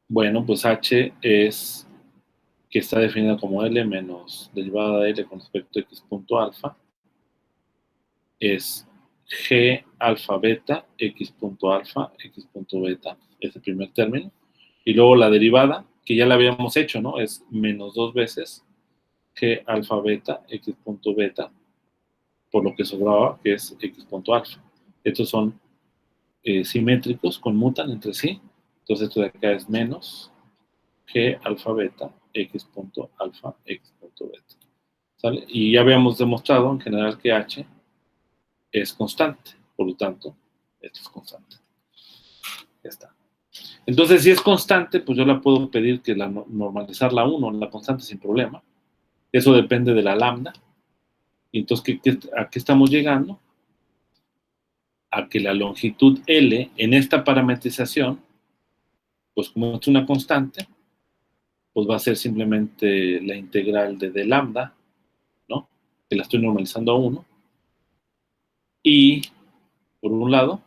Speaker 1: Bueno, pues H es que está definida como L menos derivada de L con respecto a X punto alfa, es G alfa beta, X punto alfa, X punto beta, es el primer término. Y luego la derivada, que ya la habíamos hecho, ¿no? Es menos 2 veces G alfa beta, X punto beta, por lo que sobraba, que es X punto alfa. Estos son simétricos, conmutan entre sí. Entonces esto de acá es menos G alfa beta, X punto alfa, X punto beta. ¿Sale? Y ya habíamos demostrado en general que H es constante. Por lo tanto, esto es constante. Ya está. Entonces, si es constante, pues yo la puedo pedir que normalizarla a 1, la constante sin problema. Eso depende de la lambda. Y entonces, ¿a qué estamos llegando? A que la longitud L en esta parametrización, pues como es una constante, pues va a ser simplemente la integral de d lambda, ¿no? Que la estoy normalizando a 1. Y por un lado,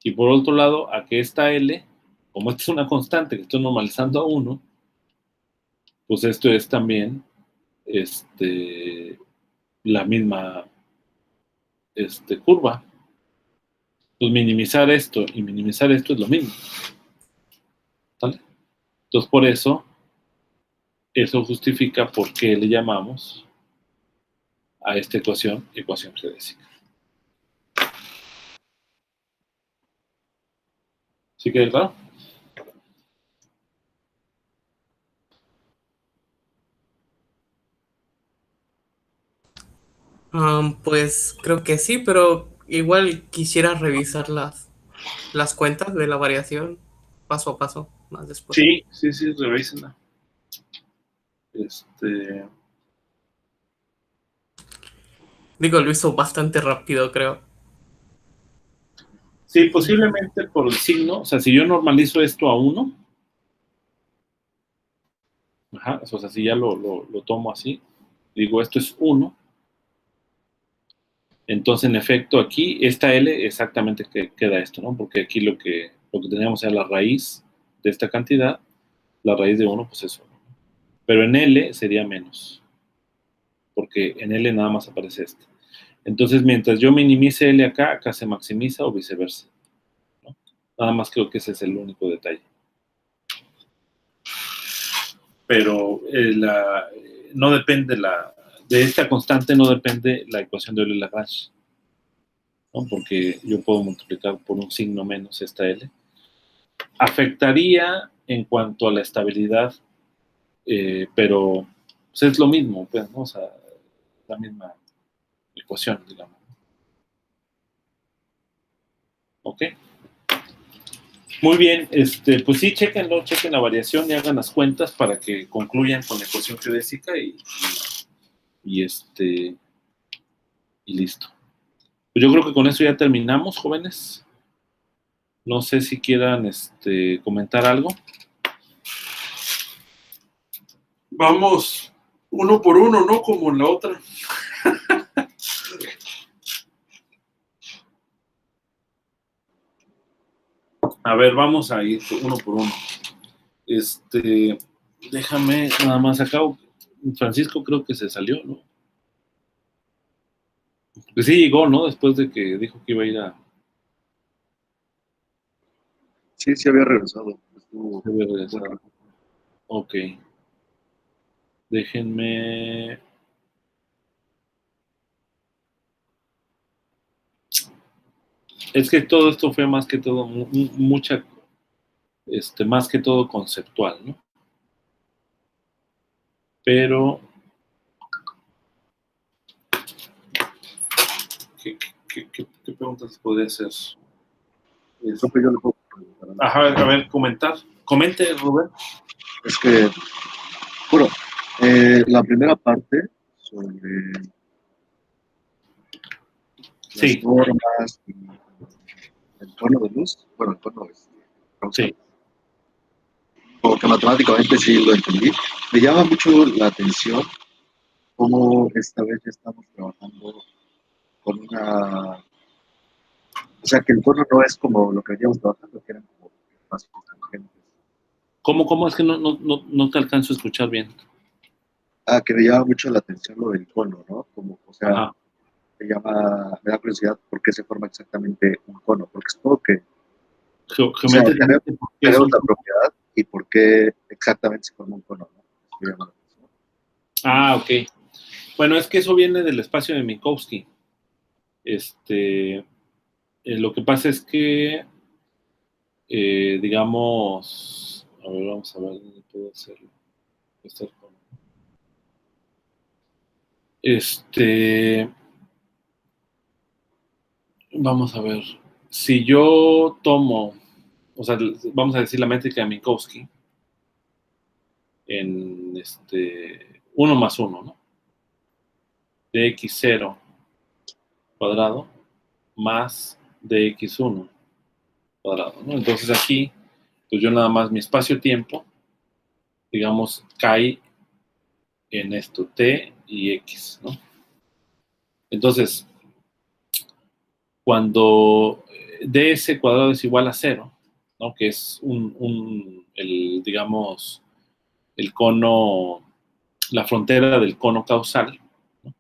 Speaker 1: y por otro lado, a que esta L, como esta es una constante que estoy normalizando a 1, pues esto es también la misma curva. Pues minimizar esto y minimizar esto es lo mismo. ¿Vale? Entonces, por eso justifica por qué le llamamos a esta ecuación geodésica. ¿Sí queda claro?
Speaker 3: Pues creo que sí, pero igual quisiera revisar las cuentas de la variación paso a paso más después.
Speaker 1: Sí, revísenla.
Speaker 3: Digo, lo hizo bastante rápido, creo.
Speaker 1: Sí, posiblemente por el signo. O sea, si yo normalizo esto a 1, o sea, si ya lo tomo así, digo, esto es 1, entonces en efecto aquí, esta L exactamente queda esto, ¿no? Porque aquí lo que teníamos era la raíz de esta cantidad, la raíz de 1, pues eso. Pero en L sería menos, porque en L nada más aparece este. Entonces, mientras yo minimice L acá se maximiza o viceversa, ¿no? Nada más creo que ese es el único detalle. Pero no depende de esta constante, no depende la ecuación de Euler-Lagrange, ¿no? Porque yo puedo multiplicar por un signo menos esta L. Afectaría en cuanto a la estabilidad, pero pues es lo mismo, pues, ¿no? O sea, la misma ecuación, digamos. ¿Ok? Muy bien, pues sí, chequen la variación y hagan las cuentas para que concluyan con la ecuación geodésica y listo. Pues yo creo que con eso ya terminamos, jóvenes. No sé si quieran comentar algo. Vamos uno por uno, ¿no? Como en la otra. A ver, vamos a ir uno por uno. Déjame nada más acá. Francisco creo que se salió, ¿no? Pues sí llegó, ¿no? Después de que dijo que iba a ir a...
Speaker 4: Sí, había regresado.
Speaker 1: Se había regresado. Ok. Déjenme... Es que todo esto fue más que todo, más que todo conceptual, ¿no? Pero... ¿Qué preguntas podría hacer?
Speaker 4: Creo que yo le puedo preguntar.
Speaker 1: Ajá, a ver, comentar. Comente, Rubén.
Speaker 4: Es que, bueno, la primera parte sobre las
Speaker 1: Sí.
Speaker 4: formas y el tono de luz, bueno, el tono es
Speaker 1: Sí.
Speaker 4: como que matemáticamente sí lo entendí. Me llama mucho la atención cómo esta vez ya estamos trabajando con una... O sea, que el tono no es como lo que veníamos trabajando, que eran como más tangentes.
Speaker 1: ¿Cómo es que no te alcanzo a escuchar bien?
Speaker 4: Que me llama mucho la atención lo del cono, ¿no? Como, o sea,
Speaker 1: Ajá.
Speaker 4: me da curiosidad por qué se forma exactamente un cono, porque supongo que
Speaker 1: Geométricamente, ¿por qué
Speaker 4: tenemos
Speaker 1: son?
Speaker 4: la propiedad y por qué exactamente se forma un cono, ¿no? Me llama la atención.
Speaker 1: Ah, ok. Bueno, es que eso viene del espacio de Minkowski. Lo que pasa es que, digamos, a ver, vamos a ver dónde puedo hacerlo. Vamos a ver. Si yo tomo, o sea, vamos a decir la métrica de Minkowski en 1 más 1, ¿no? De x0 cuadrado más de x1 cuadrado, ¿no? Entonces aquí, pues yo nada más mi espacio-tiempo, digamos, cae en esto, t y x, ¿no? Entonces, cuando ds cuadrado es igual a 0, ¿no? Que es digamos, el cono, la frontera del cono causal, ¿no?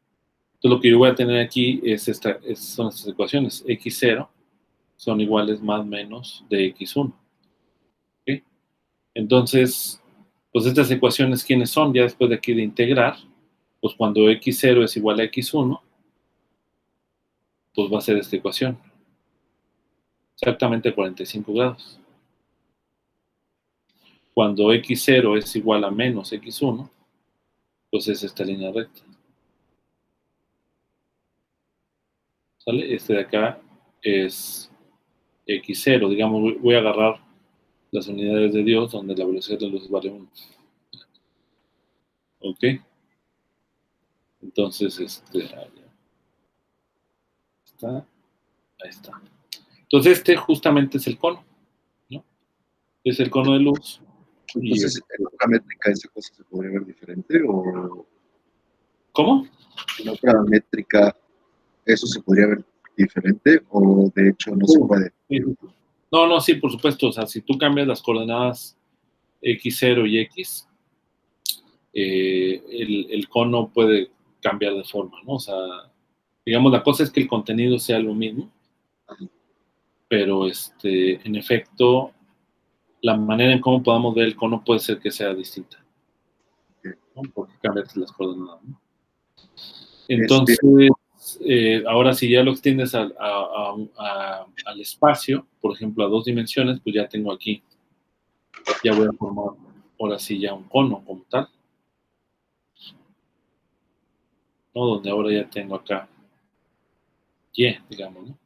Speaker 1: Entonces lo que yo voy a tener aquí son estas ecuaciones. X0 son iguales más menos de X1. ¿Okay? Entonces, pues estas ecuaciones, ¿quiénes son? Ya después de aquí de integrar, pues cuando X0 es igual a X1, pues va a ser esta ecuación. Exactamente 45 grados. Cuando X0 es igual a menos X1, pues es esta línea recta. ¿Sale? Este de acá es X0. Digamos, voy a agarrar las unidades de Dios donde la velocidad de la luz vale 1. ¿Ok? Entonces, ahí está. Entonces, justamente es el cono, ¿no? Es el cono de luz.
Speaker 4: Entonces, ¿en otra métrica esa cosa se podría ver diferente? ¿O
Speaker 1: ¿Cómo?
Speaker 4: en otra métrica eso se podría ver diferente? ¿O de hecho no se puede?
Speaker 1: No, sí, por supuesto. O sea, si tú cambias las coordenadas x0 y x, el cono puede cambiar de forma, ¿no? O sea, digamos, la cosa es que el contenido sea lo mismo, pero en efecto, la manera en cómo podamos ver el cono puede ser que sea distinta, ¿no? Porque cambias las coordenadas, ¿no? Entonces, ahora si ya lo extiendes al espacio, por ejemplo, a 2 dimensiones, pues ya tengo aquí, ya voy a formar ahora sí ya un cono como tal, ¿no? Donde ahora ya tengo acá y, digamos, ¿no?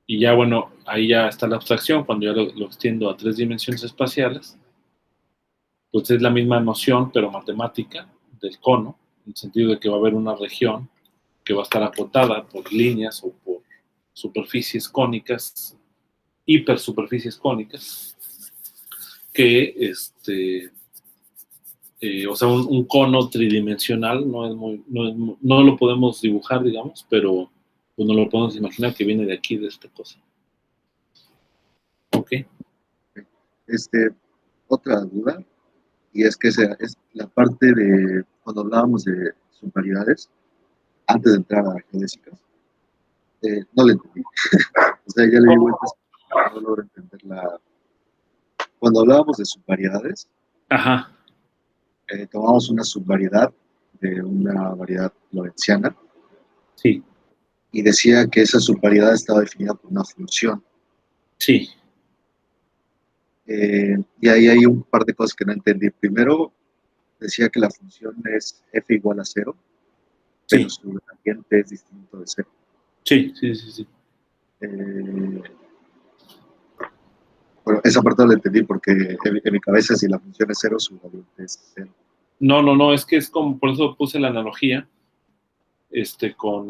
Speaker 1: Y ya, bueno, ahí ya está la abstracción, cuando ya lo extiendo a 3 dimensiones espaciales, pues es la misma noción, pero matemática, del cono, en el sentido de que va a haber una región que va a estar acotada por líneas o por superficies cónicas, hipersuperficies cónicas, que, o sea, un cono tridimensional no lo podemos dibujar, digamos, pero pues no lo podemos imaginar que viene de aquí, de esta cosa. ¿Ok?
Speaker 4: Otra duda, y es que es la parte de cuando hablábamos de subvariedades, antes de entrar a geodésicas, no le entendí. O sea, ya le di vueltas, no logro entender Cuando hablábamos de subvariedades,
Speaker 1: Ajá.
Speaker 4: tomamos una subvariedad de una variedad lorentziana.
Speaker 1: Sí.
Speaker 4: Y decía que esa subvariedad estaba definida por una función.
Speaker 1: Sí.
Speaker 4: Y ahí hay un par de cosas que no entendí. Primero, decía que la función es f igual a 0, pero
Speaker 1: Sí.
Speaker 4: su gradiente es distinto de 0.
Speaker 1: Sí.
Speaker 4: Bueno, esa parte no la entendí porque en mi cabeza si la función es 0, su gradiente es 0.
Speaker 1: No, es que es como, por eso puse la analogía, con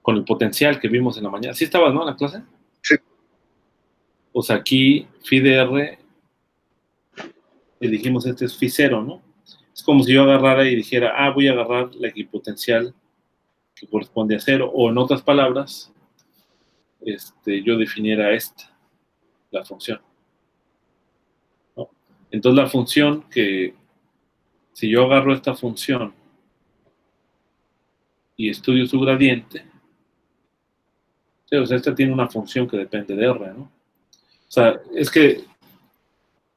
Speaker 1: con el potencial que vimos en la mañana. ¿Sí estabas, no, en la clase?
Speaker 4: Sí.
Speaker 1: O sea, aquí phi de r, y dijimos es phi 0, ¿no? Es como si yo agarrara y dijera, voy a agarrar la equipotencial que corresponde a 0, o en otras palabras, yo definiera la función, ¿no? Entonces la función si yo agarro esta función y estudio su gradiente, o sea, esta tiene una función que depende de R, ¿no? O sea, es que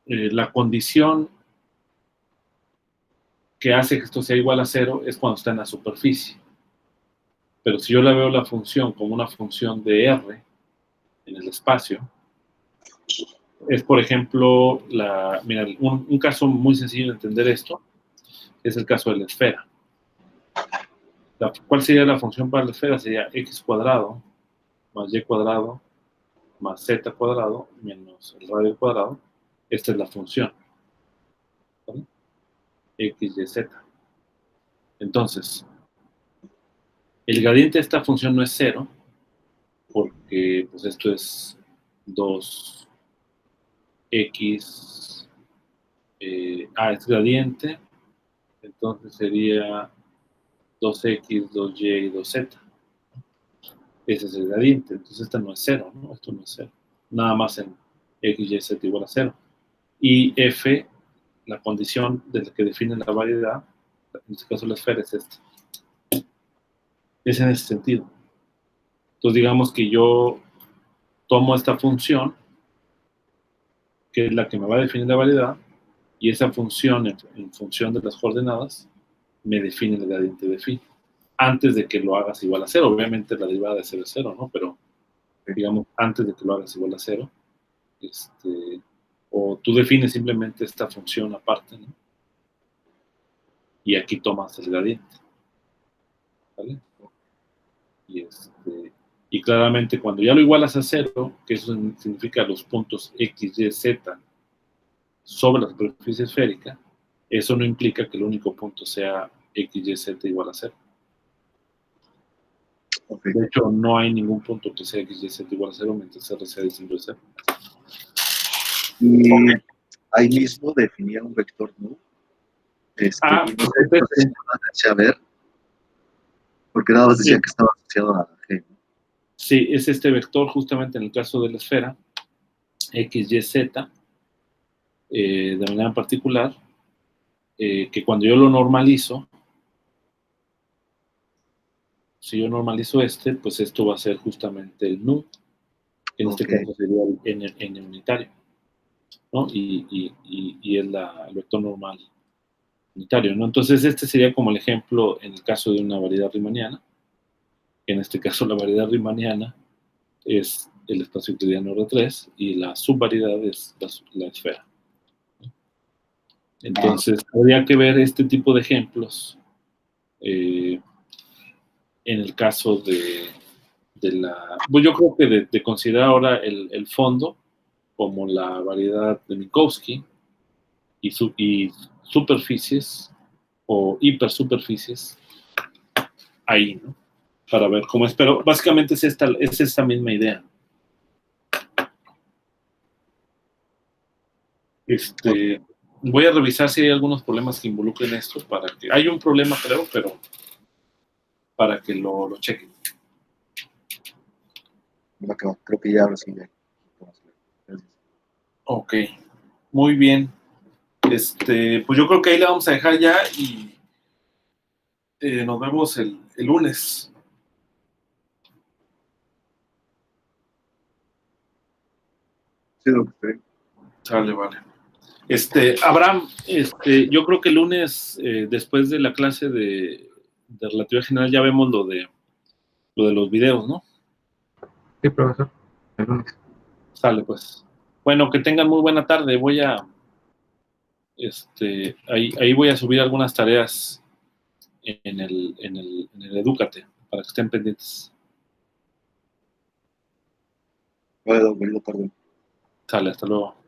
Speaker 1: la condición que hace que esto sea igual a 0 es cuando está en la superficie. Pero si yo la veo la función como una función de R en el espacio, es, por ejemplo, mira, un caso muy sencillo de entender esto es el caso de la esfera. ¿Cuál sería la función para la esfera? Sería x² más y² más z cuadrado menos el radio cuadrado. Esta es la función, ¿vale? X, Y, Z. Entonces, el gradiente de esta función no es 0, porque pues esto es 2x, es gradiente, entonces sería 2x, 2y y 2z. Ese es el gradiente, entonces esta no es 0, ¿no? Esto no es 0. Nada más en x, y, z igual a 0. Y f, la condición de la que define la variedad, en este caso la esfera, es esta. Es en ese sentido. Entonces digamos que yo tomo esta función, que es la que me va a definir la variedad, y esa función, en función de las coordenadas, me define el gradiente de phi. Antes de que lo hagas igual a 0, obviamente la derivada de 0 es 0, ¿no? Pero, digamos, antes de que lo hagas igual a 0, o tú defines simplemente esta función aparte, ¿no? Y aquí tomas el gradiente, ¿vale? Y claramente cuando ya lo igualas a 0, que eso significa los puntos x, y, z sobre la superficie esférica, eso no implica que el único punto sea x, y, z igual a 0.
Speaker 4: Okay.
Speaker 1: De hecho, no hay ningún punto que sea x, y, z igual a 0 mientras r sea distinto de 0.
Speaker 4: Y ahí mismo definía un vector nu. Y no sé, no sé si no lo alcancé a ver, porque nada más decía que estaba asociado a G, ¿no?
Speaker 1: Sí, es este vector justamente en el caso de la esfera, x, y, z, de manera particular, que cuando yo lo normalizo, si yo normalizo pues esto va a ser justamente el nu, que en este caso sería el n unitario, ¿no? Y es el vector normal unitario, ¿no? Entonces este sería como el ejemplo en el caso de una variedad riemanniana, que en este caso la variedad riemanniana es el espacio euclidiano R3 y la subvariedad es la esfera. Entonces, habría que ver este tipo de ejemplos en el caso de la... Pues yo creo que de considerar ahora el fondo como la variedad de Minkowski y superficies o hipersuperficies ahí, ¿no? Para ver cómo es. Pero básicamente es esta misma idea. Voy a revisar si hay algunos problemas que involucren esto para que... Hay un problema, creo, pero para que lo chequen.
Speaker 4: Creo que ya ahora sí. Gracias.
Speaker 1: Ok, muy bien. Pues yo creo que ahí la vamos a dejar ya y nos vemos el lunes.
Speaker 4: Sí, lo que estoy.
Speaker 1: Sale, vale. Abraham, yo creo que el lunes, después de la clase de relatividad general, ya vemos lo de los videos, ¿no?
Speaker 2: Sí, profesor. El lunes.
Speaker 1: Sale, pues. Bueno, que tengan muy buena tarde. Voy a, ahí voy a subir algunas tareas en el Edúcate, para que estén pendientes.
Speaker 4: Bueno, bonita tarde.
Speaker 1: Sale, hasta luego.